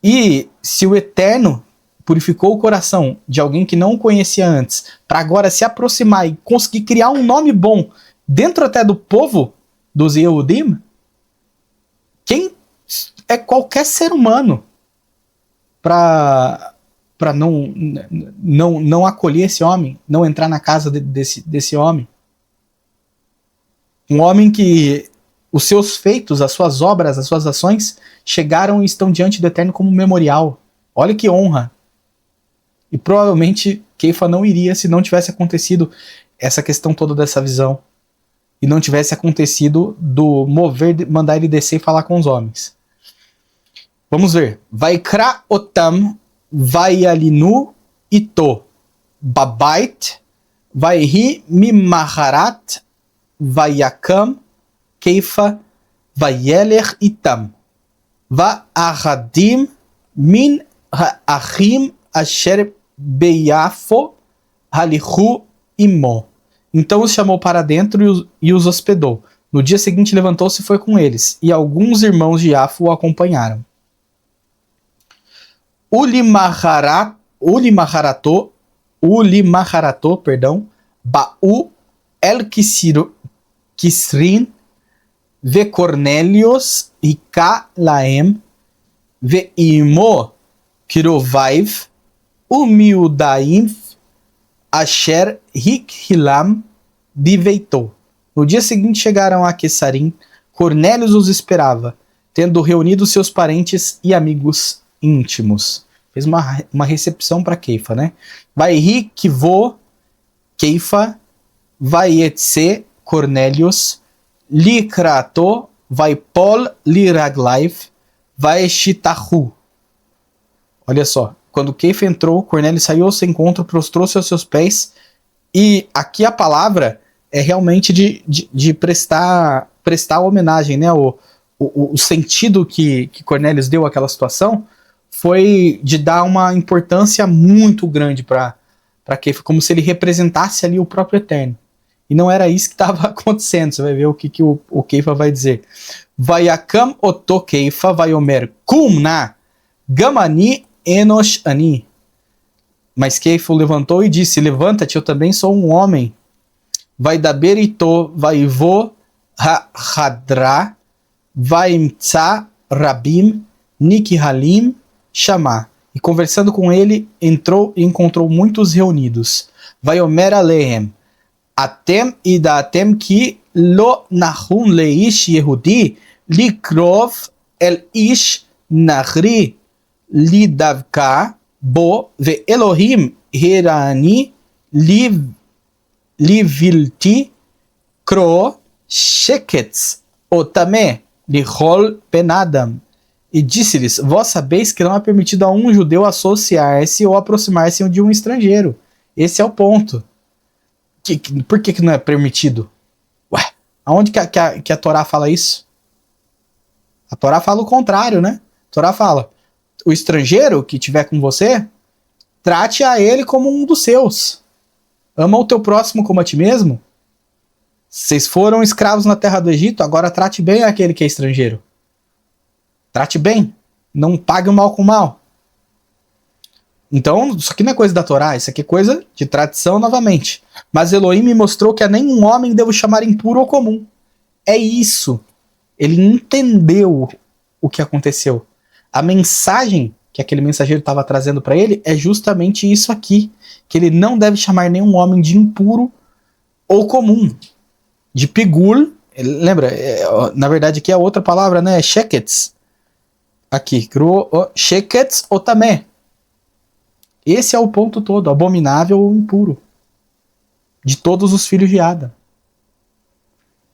S1: E se o Eterno purificou o coração de alguém que não o conhecia antes, para agora se aproximar e conseguir criar um nome bom dentro até do povo dos Yehudim, quem é qualquer ser humano para não acolher esse homem, não entrar na casa desse homem? Um homem que os seus feitos, as suas obras, as suas ações chegaram e estão diante do Eterno como memorial. Olha que honra. E provavelmente Keifa não iria se não tivesse acontecido essa questão toda dessa visão. E não tivesse acontecido do mover, mandar ele descer e falar com os homens. Vamos ver. Vaikra otam, vaialinu ito, babait, vaihi mimaharat, vaiakam, Keifa, vaielech itam, va'ahadim min ha'achim asher beyafo halichu imo. Então os chamou para dentro e os hospedou. No dia seguinte levantou-se e foi com eles, e alguns irmãos de Yafo o acompanharam. Ulimaharato, Ba'u el Kisrin, ve Cornelius Ika Laem, ve Imo Kirovaiv, Umiudaim Asher Hikhilam Diveitou. No dia seguinte chegaram a Quessarim. Cornélios os esperava, tendo reunido seus parentes e amigos íntimos. Fez uma recepção para Keifa, né? Vai ri que vou Keifa, vai etse Cornélios, li krato, vai pol li raglaiv, vai shitahu. Olha só. Quando Keifa entrou, Cornélio saiu ao seu encontro, prostrou-se aos seus pés, e aqui a palavra é realmente de prestar homenagem, né? O sentido que Cornélio deu àquela situação foi de dar uma importância muito grande para Keifa, como se ele representasse ali o próprio Eterno. E não era isso que estava acontecendo. Você vai ver o que o Keifa vai dizer. Vayakam oto Keifa vayomer kumna gamani Enosh Ani. Mas Keifa levantou e disse: levanta-te, eu também sou um homem. Vai daber ito, vai vo hadra, vai imtsa rabim, nikhalim chamar. E conversando com ele, entrou e encontrou muitos reunidos. Vai omer alehem, atem idatem ki lo nahun leish yehudi likrov el ish nahri lidavka bo ve Elohim hirani livilti kro sheketz otame lihol penadam. E disse-lhes: vós sabeis que não é permitido a um judeu associar-se ou aproximar-se de um estrangeiro. Esse é o ponto. Por que não é permitido? Ué, aonde que a Torá fala isso? A Torá fala o contrário, né? A Torá fala: o estrangeiro que estiver com você, trate a ele como um dos seus. Ama o teu próximo como a ti mesmo. Vocês foram escravos na terra do Egito, agora trate bem aquele que é estrangeiro. Trate bem. Não pague o mal com o mal. Então, isso aqui não é coisa da Torá, isso aqui é coisa de tradição novamente. Mas Elohim me mostrou que a nenhum homem devo chamar impuro ou comum. É isso. Ele entendeu o que aconteceu. A mensagem que aquele mensageiro estava trazendo para ele é justamente isso aqui. Que ele não deve chamar nenhum homem de impuro ou comum. De pigul. Lembra? Na verdade aqui é outra palavra, né? É sheketz. Aqui. Sheketz otamé. Esse é o ponto todo. Abominável ou impuro. De todos os filhos de Adão.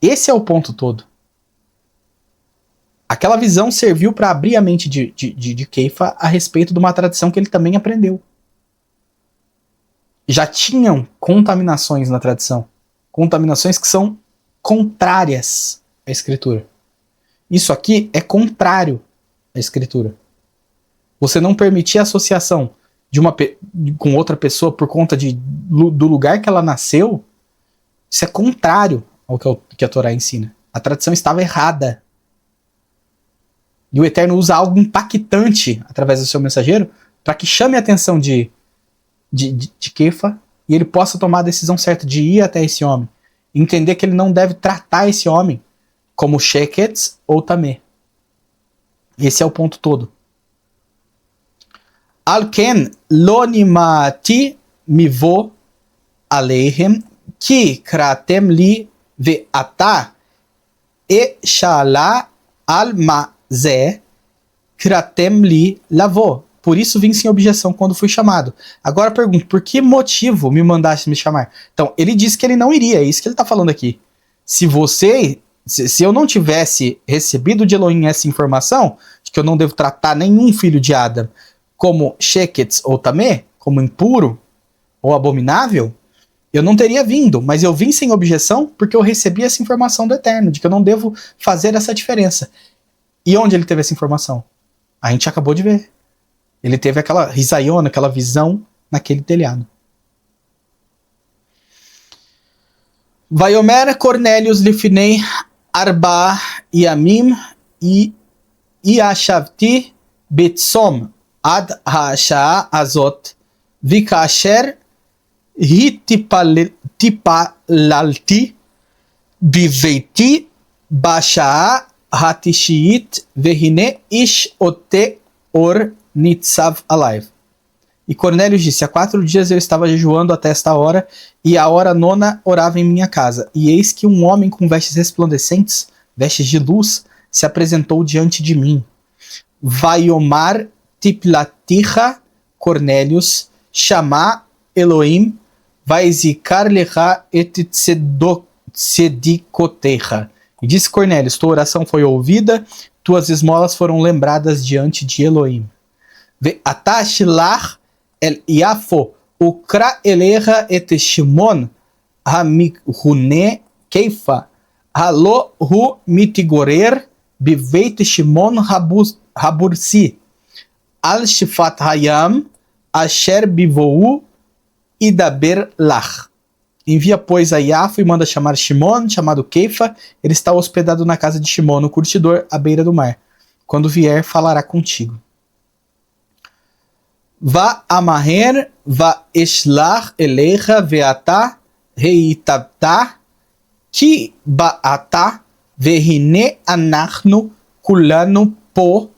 S1: Esse é o ponto todo. Aquela visão serviu para abrir a mente de Keifa a respeito de uma tradição que ele também aprendeu. Já tinham contaminações na tradição. contaminações que são contrárias à Escritura. Isso aqui é contrário à Escritura. Você não permitir a associação com outra pessoa por conta do lugar que ela nasceu, isso é contrário ao que a Torá ensina. A tradição estava errada. E o Eterno usa algo impactante através do seu mensageiro para que chame a atenção de Kefa e ele possa tomar a decisão certa de ir até esse homem. Entender que ele não deve tratar esse homem como Sheketz ou Tamé. Esse é o ponto todo. Alken lo nimati mivo aleihem ki kratem li ve'ata e shala almaze kratem li lavô. Por isso vim sem objeção quando fui chamado. Agora pergunto, por que motivo me mandaste me chamar? Então, ele disse que ele não iria, é isso que ele está falando aqui. Se eu não tivesse recebido de Elohim essa informação, de que eu não devo tratar nenhum filho de Adam como Sheketz ou Tamé, como impuro ou abominável, eu não teria vindo, mas eu vim sem objeção porque eu recebi essa informação do Eterno, de que eu não devo fazer essa diferença. E onde ele teve essa informação? A gente acabou de ver. Ele teve aquela risaiona, aquela visão naquele telhado. Vaiomer Cornelius lifnei arba yamim e achavti betsom ad ha'ashaa azot vikasher hitipalalti biveiti bashaa hatishiit vehine ish ote or nitzav alive. E Cornélio disse, há 4 dias eu estava jejuando até esta hora, e a hora 9ª orava em minha casa. E eis que um homem com vestes resplandecentes, vestes de luz, se apresentou diante de mim. Vaiomar tiplaticha Cornélius, chamá Elohim, vaizikar lecha et tzedikotecha. E disse Cornélius, tua oração foi ouvida, tuas esmolas foram lembradas diante de Elohim. Ve'atashilach el Yafo ukra eleha et Shimon hamihune keifa halo hu mitigorer biveit Shimon habursi al shifat hayam asher bivou idaber lach. Envia, pois, a Yafo e manda chamar Shimon, chamado Keifa. Ele está hospedado na casa de Shimon, o curtidor, à beira do mar. Quando vier, falará contigo. Va amaher, va eshlach elecha veata reitabta ki baata vehine anachnu kulanu po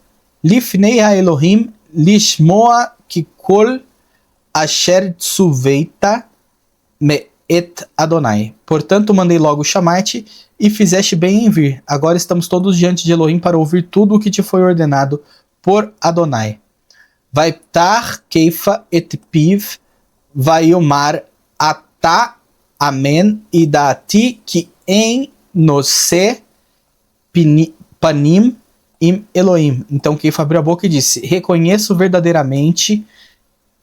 S1: lifnei ha-Elohim lishmoa kikol asher tsuveita me et Adonai. Portanto, mandei logo chamar-te e fizeste bem em vir. Agora estamos todos diante de Elohim para ouvir tudo o que te foi ordenado por Adonai. Vai tar keifa et piv, vai omar ata amen e dati ki en nose panim im Elohim. Então Keifa abriu a boca e disse, reconheço verdadeiramente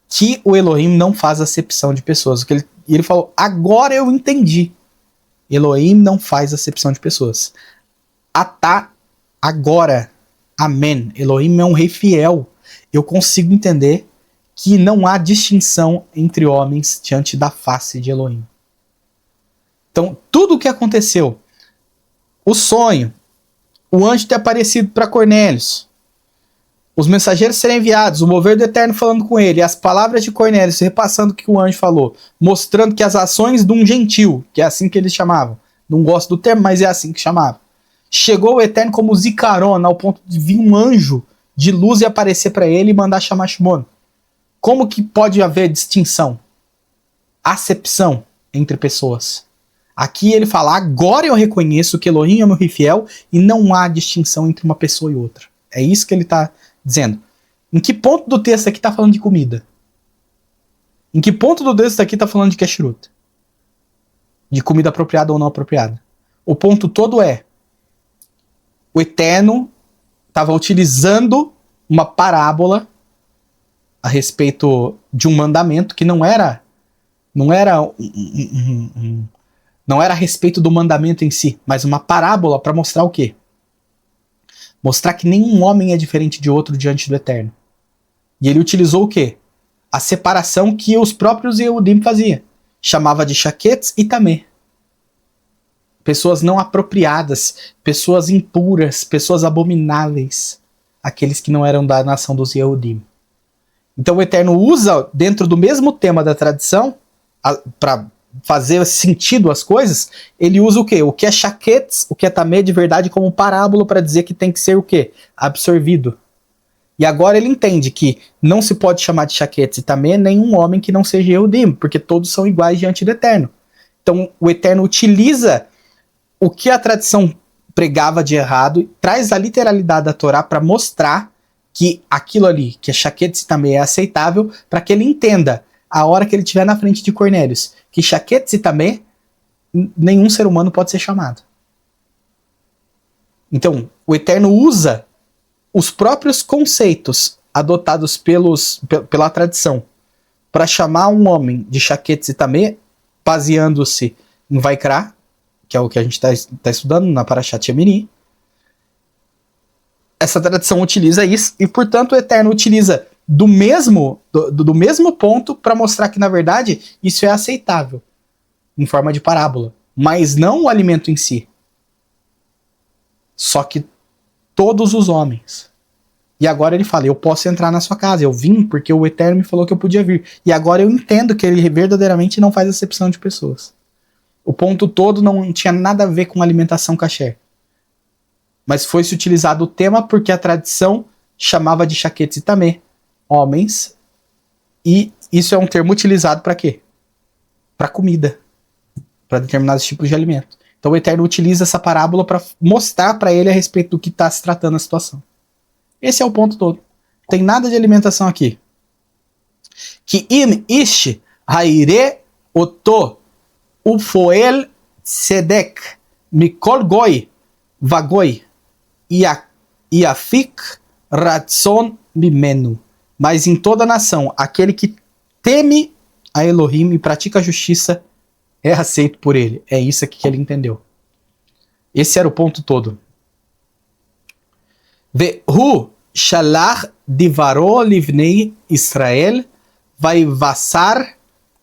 S1: que o Elohim não faz acepção de pessoas. E ele falou, agora eu entendi. Elohim não faz acepção de pessoas. Atá, agora, amém. Elohim é um rei fiel. Eu consigo entender que não há distinção entre homens diante da face de Elohim. Então, tudo o que aconteceu, o sonho, o anjo ter aparecido para Cornélios, os mensageiros serem enviados, o mover do Eterno falando com ele, as palavras de Cornélios repassando o que o anjo falou, mostrando que as ações de um gentil, que é assim que eles chamavam, não gosto do termo, mas é assim que chamava, chegou o Eterno como Zicaron, ao ponto de vir um anjo de luz e aparecer para ele e mandar chamar Shimon. Como que pode haver distinção? Acepção entre pessoas. Aqui ele fala, agora eu reconheço que Elohim é meu rei fiel e não há distinção entre uma pessoa e outra. É isso que ele está dizendo. Em que ponto do texto aqui está falando de comida? Em que ponto do texto aqui está falando de kashrut? De comida apropriada ou não apropriada? O ponto todo é, o Eterno estava utilizando uma parábola a respeito de um mandamento que não era Não era a respeito do mandamento em si, mas uma parábola para mostrar o quê? Mostrar que nenhum homem é diferente de outro diante do Eterno. E ele utilizou o quê? A separação que os próprios Yehudim faziam. Chamava de Shaketz e Tamé. Pessoas não apropriadas, pessoas impuras, pessoas abomináveis. Aqueles que não eram da nação dos Yehudim. Então o Eterno usa, dentro do mesmo tema da tradição, para fazer sentido as coisas, ele usa o quê? O que é Shaketz, o que é Tamé de verdade como parábola para dizer que tem que ser o quê? Absorvido. E agora ele entende que não se pode chamar de Shaketz e Tamé nenhum homem que não seja Yehudim, porque todos são iguais diante do Eterno. Então o Eterno utiliza o que a tradição pregava de errado e traz a literalidade da Torá para mostrar que aquilo ali, que é Shaketz e Tamé, é aceitável, para que ele entenda, a hora que ele estiver na frente de Cornélios, que Shaketz e Tamé, nenhum ser humano pode ser chamado. Então, o Eterno usa os próprios conceitos adotados pela tradição para chamar um homem de Shaketz e Tamé, baseando-se em Vaikra, que é o que a gente está estudando na Parashat Shemini. Essa tradição utiliza isso e, portanto, o Eterno utiliza do mesmo ponto para mostrar que, na verdade, isso é aceitável em forma de parábola, mas não o alimento em si. Só que todos os homens. E agora ele fala, eu posso entrar na sua casa, eu vim porque o Eterno me falou que eu podia vir. E agora eu entendo que ele verdadeiramente não faz acepção de pessoas. O ponto todo não tinha nada a ver com alimentação kasher. Mas foi-se utilizado o tema porque a tradição chamava de Shaketz e Tamé, homens, e isso é um termo utilizado para quê? Para comida, para determinados tipos de alimento. Então o Eterno utiliza essa parábola para mostrar para ele a respeito do que está se tratando a situação. Esse é o ponto todo. Não tem nada de alimentação aqui. Que im ish haire oto ufoel sedek mikol goi vagoi iafik ratzon mimenu. Mas em toda a nação, aquele que teme a Elohim e pratica a justiça é aceito por ele. É isso aqui que ele entendeu. Esse era o ponto todo. Vehu shalach divaro livnei Israel vaivassar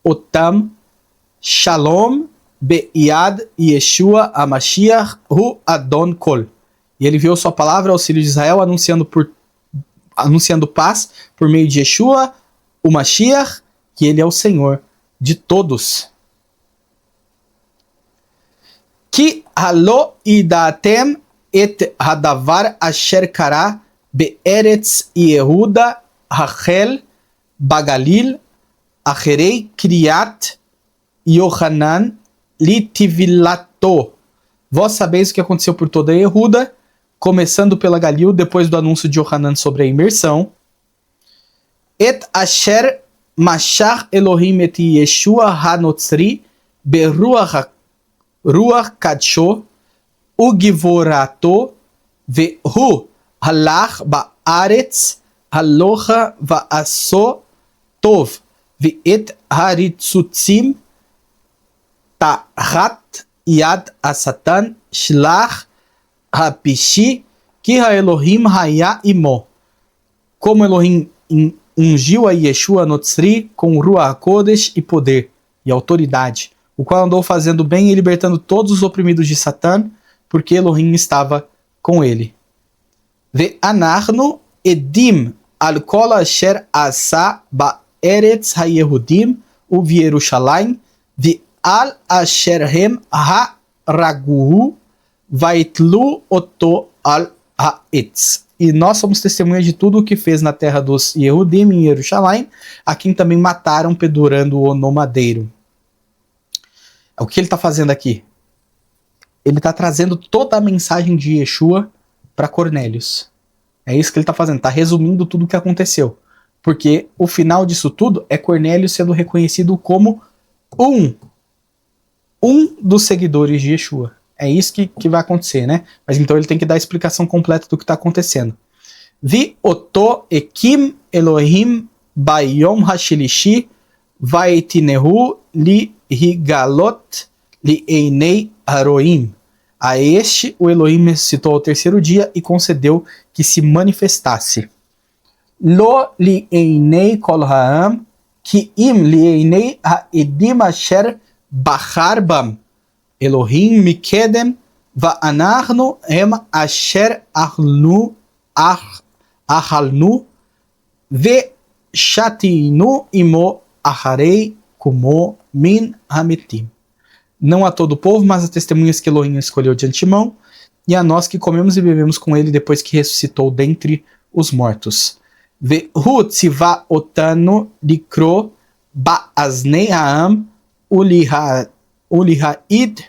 S1: otam shalom beyad Yeshua HaMashiach hu Adon Kol. E ele enviou sua palavra aos filhos de Israel anunciando paz por meio de Yeshua, o Mashiach, que ele é o Senhor de todos. Ki halo idatem et hadavar asher kara be'eretz Yehuda Hachel Bagalil Acherei Kriat Yohanan Litivilato. Vós sabeis o que aconteceu por toda a Yehuda, começando pela Galil, depois do anúncio de Yohanan sobre a imersão. Et asher mashach Elohim et Yeshua hanotzri beruach kadsho ugivorato vehu halach ba'aretz halocha va'aso tov ve'et haritzutzim ta'hat yad asatan shlach hapishi ki ha-Elohim haya imo. Como Elohim ungiu a Yeshua Notzri com Ruach Kodesh e poder e autoridade, o qual andou fazendo bem e libertando todos os oprimidos de Satã, porque Elohim estava com ele. Ve'anachnu edim al kol asher asa ba'eretz ha-Yehudim u'v'Yerushalayim ve'al asher hem ha-raguhu vaitlu oto al ha'etz. E nós somos testemunhas de tudo o que fez na terra dos Yehudim em Jerusalém, a quem também mataram pendurando-o no madeiro. O que ele está fazendo aqui? Ele está trazendo toda a mensagem de Yeshua para Cornélios. É isso que ele está fazendo, está resumindo tudo o que aconteceu. Porque o final disso tudo é Cornélios sendo reconhecido como um dos seguidores de Yeshua. É isso que vai acontecer, né? Mas então ele tem que dar a explicação completa do que está acontecendo. Vi oto ekim Elohim bayom hashilishi vaitinehu li higalot li einei haroim. A este o Elohim ressuscitou ao terceiro dia e concedeu que se manifestasse. Lo li einei kol ha'am, ki im li einei ha'edim asher bachar bam. Elohim mikedem va'anachnu hem asher achalnu ve'shatinu imo acharei kumo min hametim. Não a todo o povo, mas as testemunhas que Elohim escolheu de antemão, e a nós que comemos e bebemos com ele depois que ressuscitou dentre os mortos. Ve'hu tziva otanu likro ba'aznei ha'am uliha'id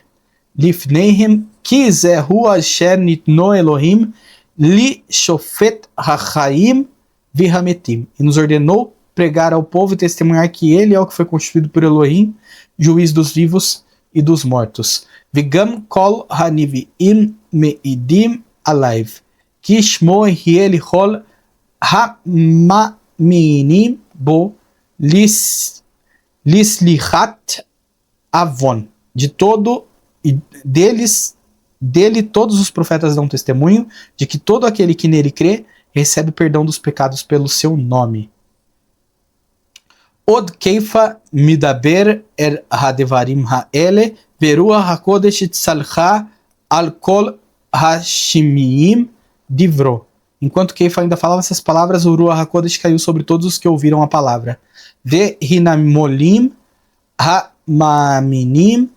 S1: lifneihem ki zehu asher nitno Elohim li shofet hachaim vihametim. E nos ordenou pregar ao povo e testemunhar que ele é o que foi constituído por Elohim, juiz dos vivos e dos mortos. Vigam kol haniviim meidim alaiv. Kishmo hiel hol hamaminim bo lislichat avon. De todo e dele todos os profetas dão testemunho de que todo aquele que nele crê recebe perdão dos pecados pelo seu nome. Od keifa midaber hadevarim ha'ele verua hakodesh tzalcha al kol hashimiim divro. Enquanto Keifa ainda falava essas palavras, o Ruach HaKodesh caiu sobre todos os que ouviram a palavra. Ve hinamolim ha'maminim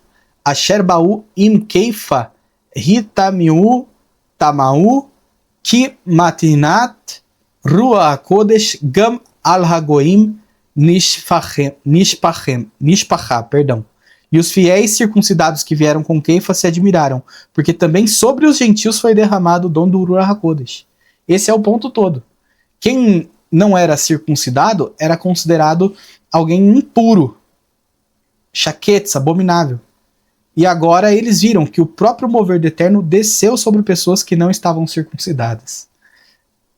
S1: asher ba'u im Keifa hitamiu tamau ki matinat Ruach HaKodesh gam al hagoim nishpachá, perdão. E os fiéis circuncidados que vieram com Keifa se admiraram, porque também sobre os gentios foi derramado o dom do Ruach HaKodesh. Esse é o ponto todo. Quem não era circuncidado era considerado alguém impuro, chaquetes, abominável. E agora eles viram que o próprio mover do Eterno desceu sobre pessoas que não estavam circuncidadas,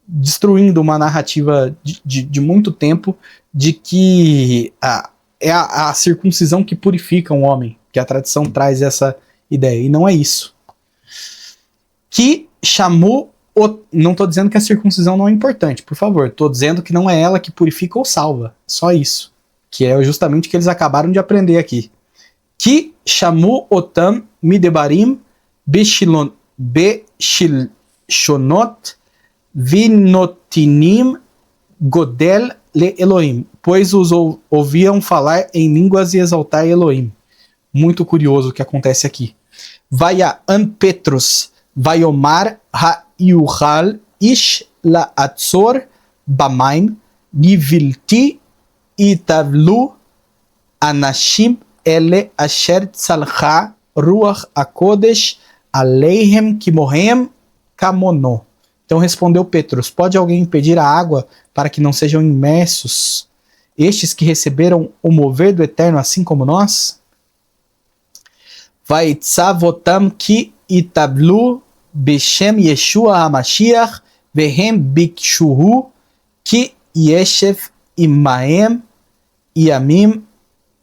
S1: destruindo uma narrativa de muito tempo de que é a circuncisão que purifica um homem, que a tradição traz essa ideia, e não é isso. Que chamou, não estou dizendo que a circuncisão não é importante, por favor, estou dizendo que não é ela que purifica ou salva, só isso, que é justamente o que eles acabaram de aprender aqui. Que chamou otam midebarim beshilonot vinotinim godel le Elohim, pois os ouviam falar em línguas e exaltar Elohim. Muito curioso o que acontece aqui. Vaya an Petrus, vaiomar ha-yuhal ish la atzor bamaim nivilti itavlu anashim ele asher tzalcha ruach HaKodesh aleihem kimohem kamono. Então respondeu Petrus: pode alguém impedir a água para que não sejam imersos estes que receberam o mover do Eterno assim como nós? Vaitzavotam ki itablu beshem Yeshua HaMashiach vehem bikshuhu ki yeshev imaem yamim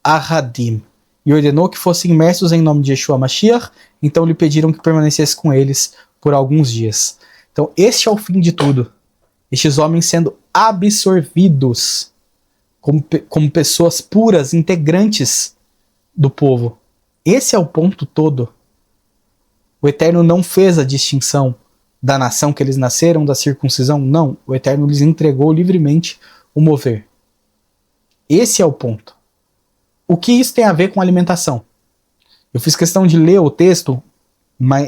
S1: ahadim. E ordenou que fossem imersos em nome de Yeshua HaMashiach, então lhe pediram que permanecesse com eles por alguns dias. Então este é o fim de tudo. Estes homens sendo absorvidos como pessoas puras, integrantes do povo. Esse é o ponto todo. O Eterno não fez a distinção da nação que eles nasceram, da circuncisão, não. O Eterno lhes entregou livremente o mover. Esse é o ponto. O que isso tem a ver com alimentação? Eu fiz questão de ler o texto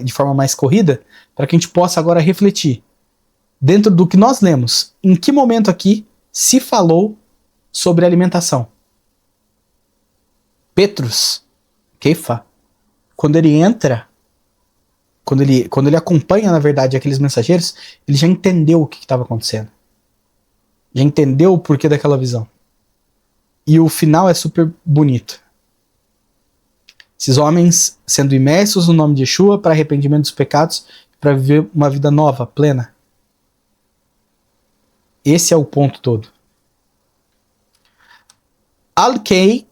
S1: de forma mais corrida, para que a gente possa agora refletir. Dentro do que nós lemos, em que momento aqui se falou sobre alimentação? Petrus, Keifa, quando ele entra, quando ele acompanha, na verdade, aqueles mensageiros, ele já entendeu o que estava acontecendo. Já entendeu o porquê daquela visão. E o final é super bonito. Esses homens sendo imersos no nome de Yeshua para arrependimento dos pecados, para viver uma vida nova, plena. Esse é o ponto todo. Al-Kei,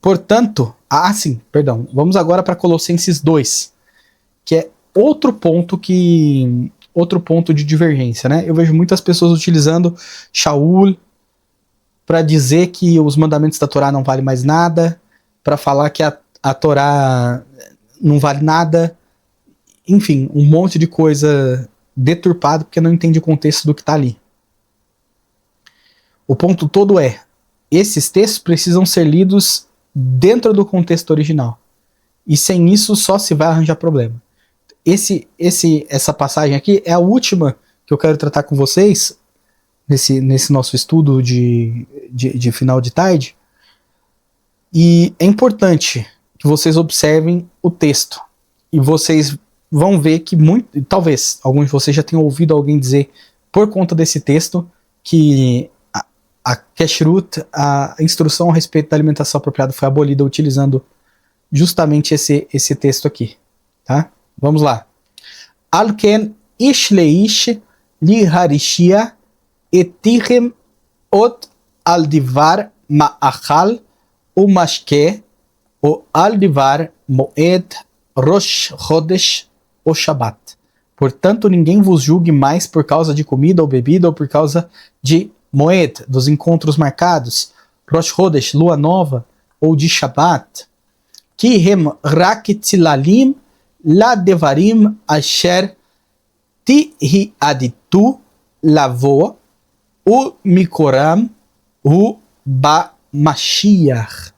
S1: portanto, Ah, sim, perdão. Vamos agora para Colossenses 2, que é outro ponto de divergência, né? Eu vejo muitas pessoas utilizando Shaul para dizer que os mandamentos da Torá não valem mais nada, para falar que a Torá não vale nada, enfim, um monte de coisa deturpada porque não entende o contexto do que está ali. O ponto todo é, esses textos precisam ser lidos dentro do contexto original. E sem isso só se vai arranjar problema. Essa passagem aqui é a última que eu quero tratar com vocês nesse nosso estudo de final de tarde. E é importante que vocês observem o texto. E vocês vão ver que talvez alguns de vocês já tenham ouvido alguém dizer, por conta desse texto, que a Kashrut, a instrução a respeito da alimentação apropriada, foi abolida utilizando justamente esse texto aqui. Tá? Vamos lá. Alken ish leish li harishia etichem ot aldivar ma'achal umashke o aldivar moed rosh chodesh o Shabbat. Portanto, ninguém vos julgue mais por causa de comida ou bebida ou por causa de moed, dos encontros marcados, Rosh Chodesh, lua nova, ou de Shabbat. Ki hem rak tzilalim la devarim asher ti aditu lavo u mikoram u ba Mashiach.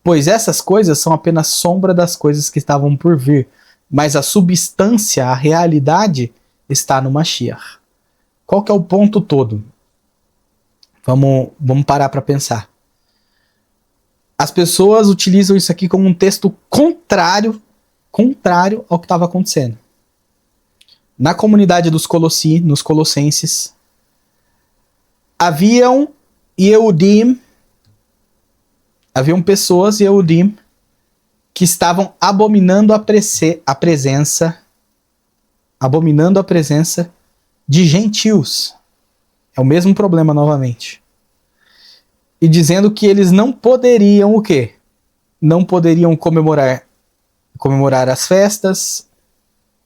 S1: Pois essas coisas são apenas sombra das coisas que estavam por vir, mas a substância, a realidade, está no Mashiach. Qual que é o ponto todo? Vamos parar para pensar. As pessoas utilizam isso aqui como um texto contrário ao que estava acontecendo. Na comunidade dos nos Colossenses, haviam pessoas, Yehudim, que estavam abominando a presença de gentios. É o mesmo problema novamente. E dizendo que eles não poderiam o quê? Não poderiam comemorar as festas,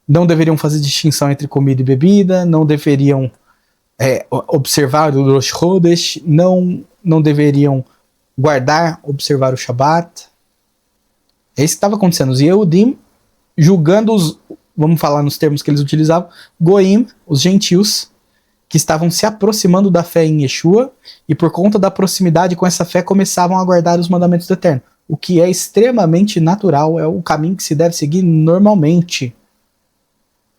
S1: não deveriam fazer distinção entre comida e bebida, não deveriam observar o Rosh Chodesh, não deveriam observar o Shabbat. É isso que estava acontecendo. Os Yehudim julgando vamos falar nos termos que eles utilizavam, Goim, os gentios, que estavam se aproximando da fé em Yeshua, e por conta da proximidade com essa fé começavam a guardar os mandamentos do Eterno. O que é extremamente natural, é o caminho que se deve seguir normalmente.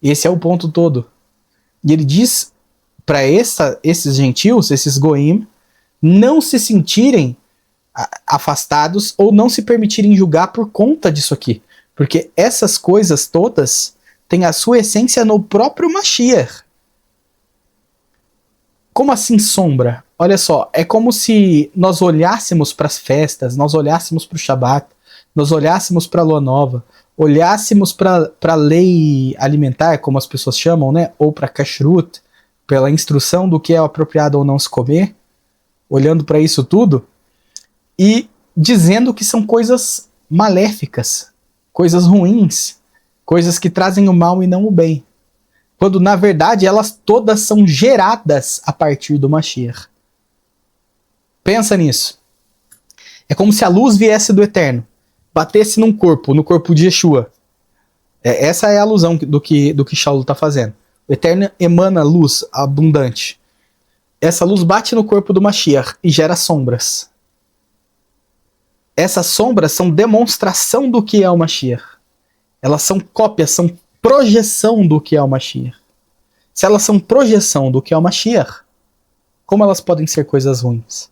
S1: Esse é o ponto todo. E ele diz para esses gentios, esses Goim, não se sentirem afastados ou não se permitirem julgar por conta disso aqui. Porque essas coisas todas têm a sua essência no próprio Mashiach. Como assim sombra? Olha só, é como se nós olhássemos para as festas, nós olhássemos para o Shabat, nós olhássemos para a Lua Nova, olhássemos para a lei alimentar, como as pessoas chamam, né? Ou para a Kashrut, pela instrução do que é apropriado ou não se comer, olhando para isso tudo e dizendo que são coisas maléficas, coisas ruins, coisas que trazem o mal e não o bem. Quando, na verdade, elas todas são geradas a partir do Mashiach. Pensa nisso. É como se a luz viesse do Eterno, batesse no corpo de Yeshua. Essa é a alusão do que Shaul está fazendo. O Eterno emana luz abundante. Essa luz bate no corpo do Mashiach e gera sombras. Essas sombras são demonstração do que é o Mashiach. Elas são cópias, são projeção do que é o Mashiach. Se elas são projeção do que é o Mashiach, como elas podem ser coisas ruins?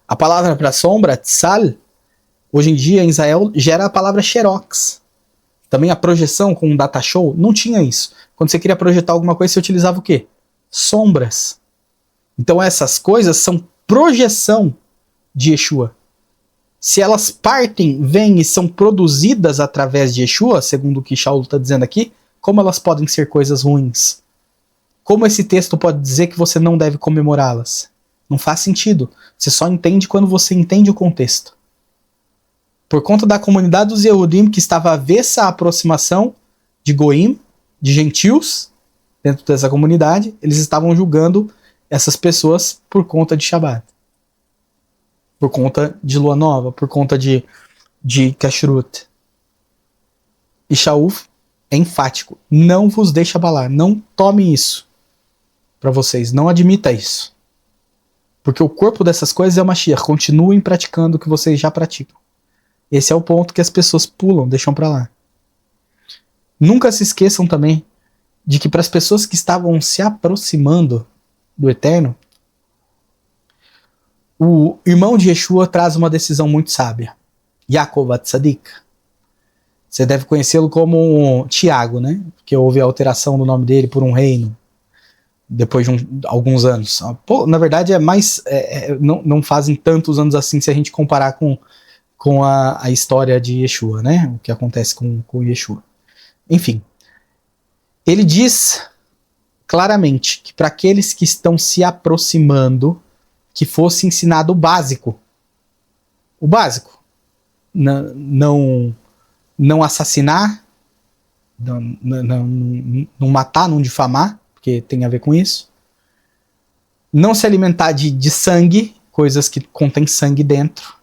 S1: A palavra para sombra, tzal, hoje em dia em Israel gera a palavra xerox. Também a projeção com um data show não tinha isso. Quando você queria projetar alguma coisa, você utilizava o quê? Sombras. Então essas coisas são projeção de Yeshua. Se elas partem, vêm e são produzidas através de Yeshua, segundo o que Shaul está dizendo aqui, como elas podem ser coisas ruins? Como esse texto pode dizer que você não deve comemorá-las? Não faz sentido. Você só entende quando você entende o contexto. por conta da comunidade dos Yehudim que estava avessa à aproximação de Goim, de gentios, dentro dessa comunidade, eles estavam julgando essas pessoas por conta de Shabat. Por conta de Lua Nova, por conta de Kashrut. E Shaul é enfático. Não vos deixe abalar. Não tome isso para vocês. Não admita isso. Porque o corpo dessas coisas é o Mashiach. Continuem praticando o que vocês já praticam. Esse é o ponto que as pessoas pulam, deixam para lá. Nunca se esqueçam também de que para as pessoas que estavam se aproximando do Eterno, o irmão de Yeshua traz uma decisão muito sábia. Yaakov Atzadik. Você deve conhecê-lo como Tiago, né? Porque houve a alteração do nome dele por um reino depois de alguns anos. Pô, na verdade, não fazem tantos anos assim se a gente comparar com a história de Yeshua, né? O que acontece com Yeshua. Enfim, ele diz claramente que para aqueles que estão se aproximando, que fosse ensinado o básico. O básico. Não assassinar, não matar, não difamar, porque tem a ver com isso. Não se alimentar de sangue, coisas que contêm sangue dentro,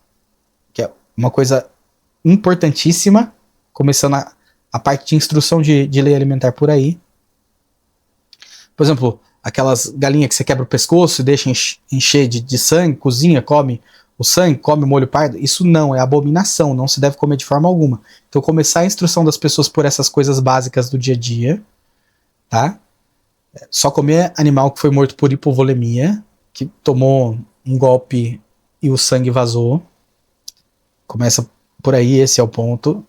S1: que é uma coisa importantíssima, começando a parte de instrução de lei alimentar por aí. Por exemplo, aquelas galinhas que você quebra o pescoço e deixa encher de sangue, cozinha, come o sangue, come o molho pardo, isso não, é abominação, não se deve comer de forma alguma. Então começar a instrução das pessoas por essas coisas básicas do dia a dia, tá? Só comer animal que foi morto por hipovolemia, que tomou um golpe e o sangue vazou. Começa por aí, esse é o ponto,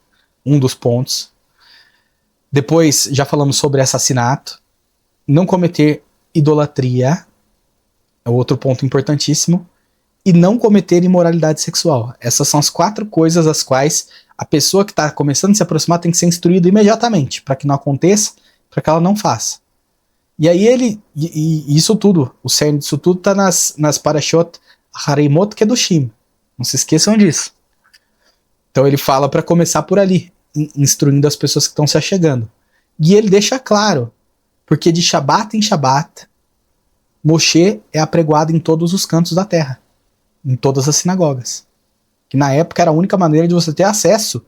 S1: um dos pontos. Depois, já falamos sobre assassinato. Não cometer idolatria, é outro ponto importantíssimo. E não cometer imoralidade sexual. Essas são as 4 coisas as quais a pessoa que está começando a se aproximar tem que ser instruída imediatamente, para que não aconteça, para que ela não faça. E aí isso tudo, o cerne disso tudo está nas Parashot Hareimot Kedoshim. Não se esqueçam disso. Então ele fala para começar por ali, instruindo as pessoas que estão se achegando. E ele deixa claro, porque de Shabat em Shabat, Moshe é apregoado em todos os cantos da terra, em todas as sinagogas. Que na época era a única maneira de você ter acesso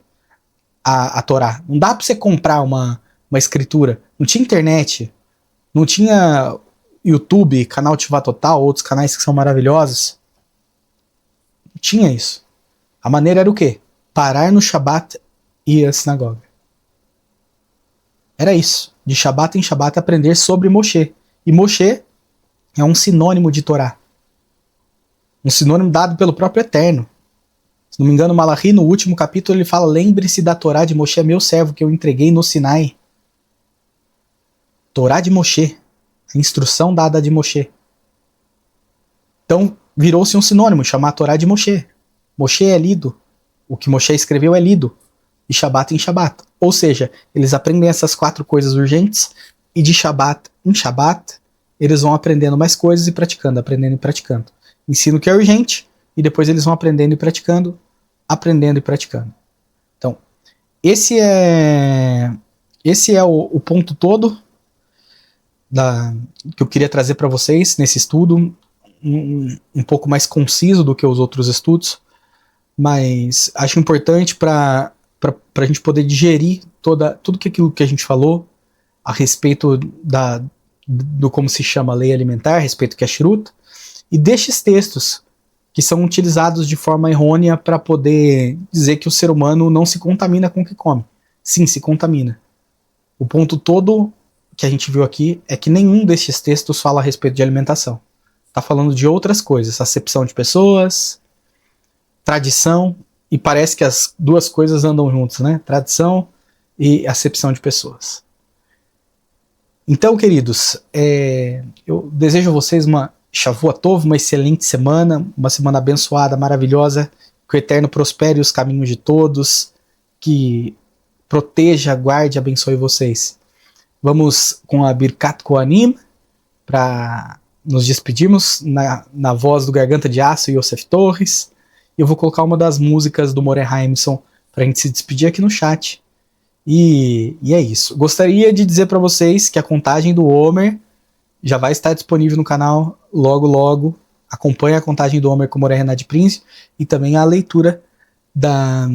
S1: à Torá. Não dá para você comprar uma escritura. Não tinha internet, não tinha YouTube, canal Tivá Total, outros canais que são maravilhosos. Não tinha isso. A maneira era o quê? Parar no Shabat e ir à sinagoga. Era isso. De Shabat em Shabat aprender sobre Moshe. E Moshe é um sinônimo de Torá. Um sinônimo dado pelo próprio Eterno. Se não me engano, Malachi, no último capítulo, ele fala: lembre-se da Torá de Moshe, meu servo, que eu entreguei no Sinai. Torá de Moshe. A instrução dada de Moshe. Então, virou-se um sinônimo, chamar a Torá de Moshe. Moshe é lido. O que Moshe escreveu é lido. De Shabat em Shabat. Ou seja, eles aprendem essas 4 coisas urgentes e de Shabat em Shabat eles vão aprendendo mais coisas e praticando, aprendendo e praticando. Ensino que é urgente e depois eles vão aprendendo e praticando, aprendendo e praticando. Então, esse é o ponto todo que eu queria trazer para vocês nesse estudo, um pouco mais conciso do que os outros estudos, mas acho importante para a gente poder digerir tudo aquilo que a gente falou a respeito do como se chama a lei alimentar, a respeito do Kashrut, e destes textos que são utilizados de forma errônea para poder dizer que o ser humano não se contamina com o que come. Sim, se contamina. O ponto todo que a gente viu aqui é que nenhum destes textos fala a respeito de alimentação. Está falando de outras coisas, acepção de pessoas, tradição, e parece que as duas coisas andam juntas, né? Tradição e acepção de pessoas. Então, queridos, eu desejo a vocês uma Shavua Tov, uma excelente semana, uma semana abençoada, maravilhosa, que o Eterno prospere os caminhos de todos, que proteja, guarde, abençoe vocês. Vamos com a Birkat Kohanim, para nos despedirmos na voz do Garganta de Aço e Yosef Torres, e eu vou colocar uma das músicas do More Haimson pra gente se despedir aqui no chat. E é isso. Gostaria de dizer para vocês que a contagem do Homer já vai estar disponível no canal logo logo. Acompanhe a contagem do Homer com Moré Renate Prince e também a leitura da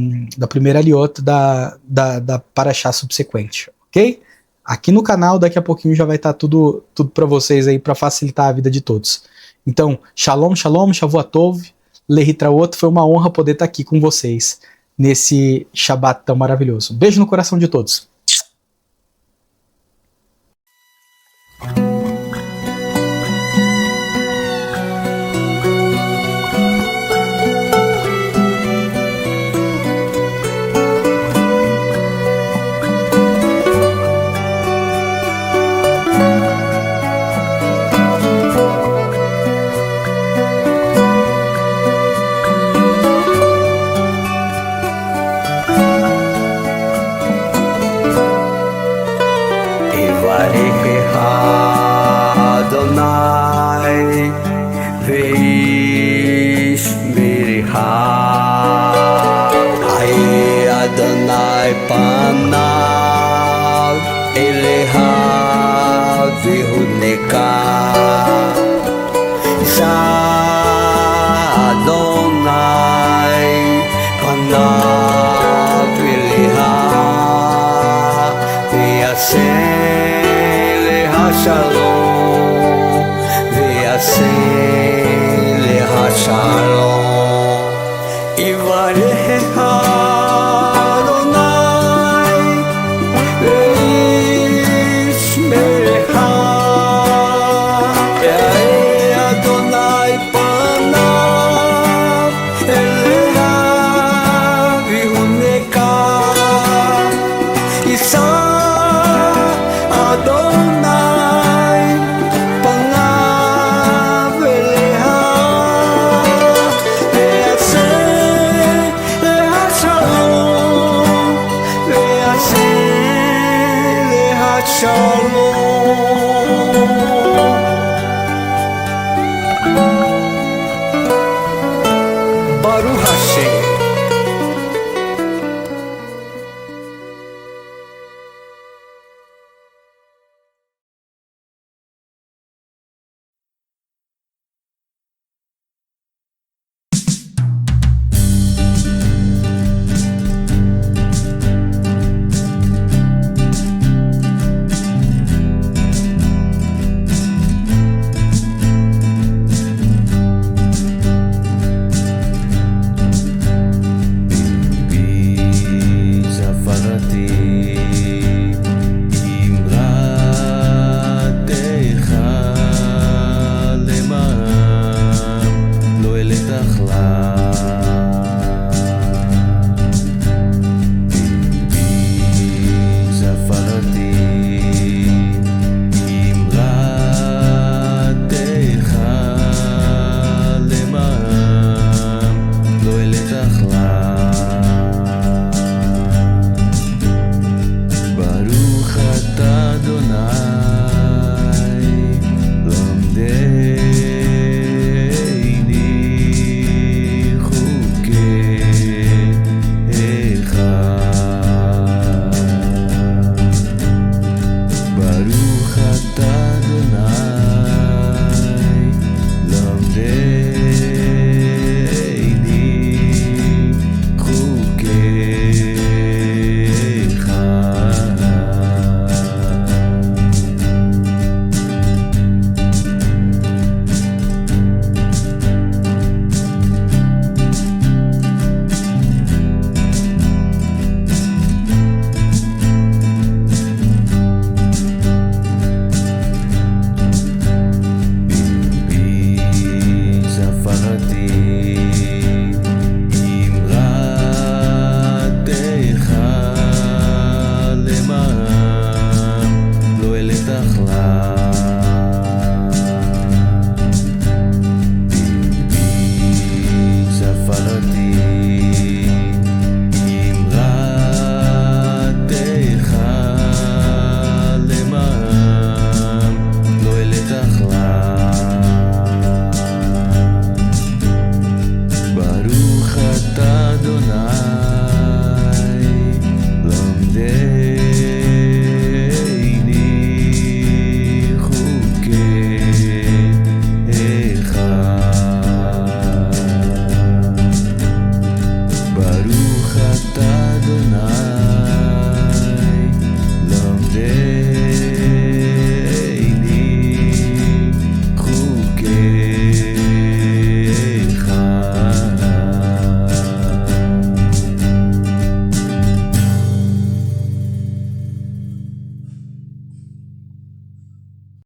S1: primeira aliota da Paraxá subsequente, ok? Aqui no canal daqui a pouquinho já vai estar tudo para vocês aí para facilitar a vida de todos. Então, shalom, shalom, shavuatov, lehitraot, foi uma honra poder estar aqui com vocês nesse Shabbat tão maravilhoso. Beijo no coração de todos.
S2: Baruch Hashem.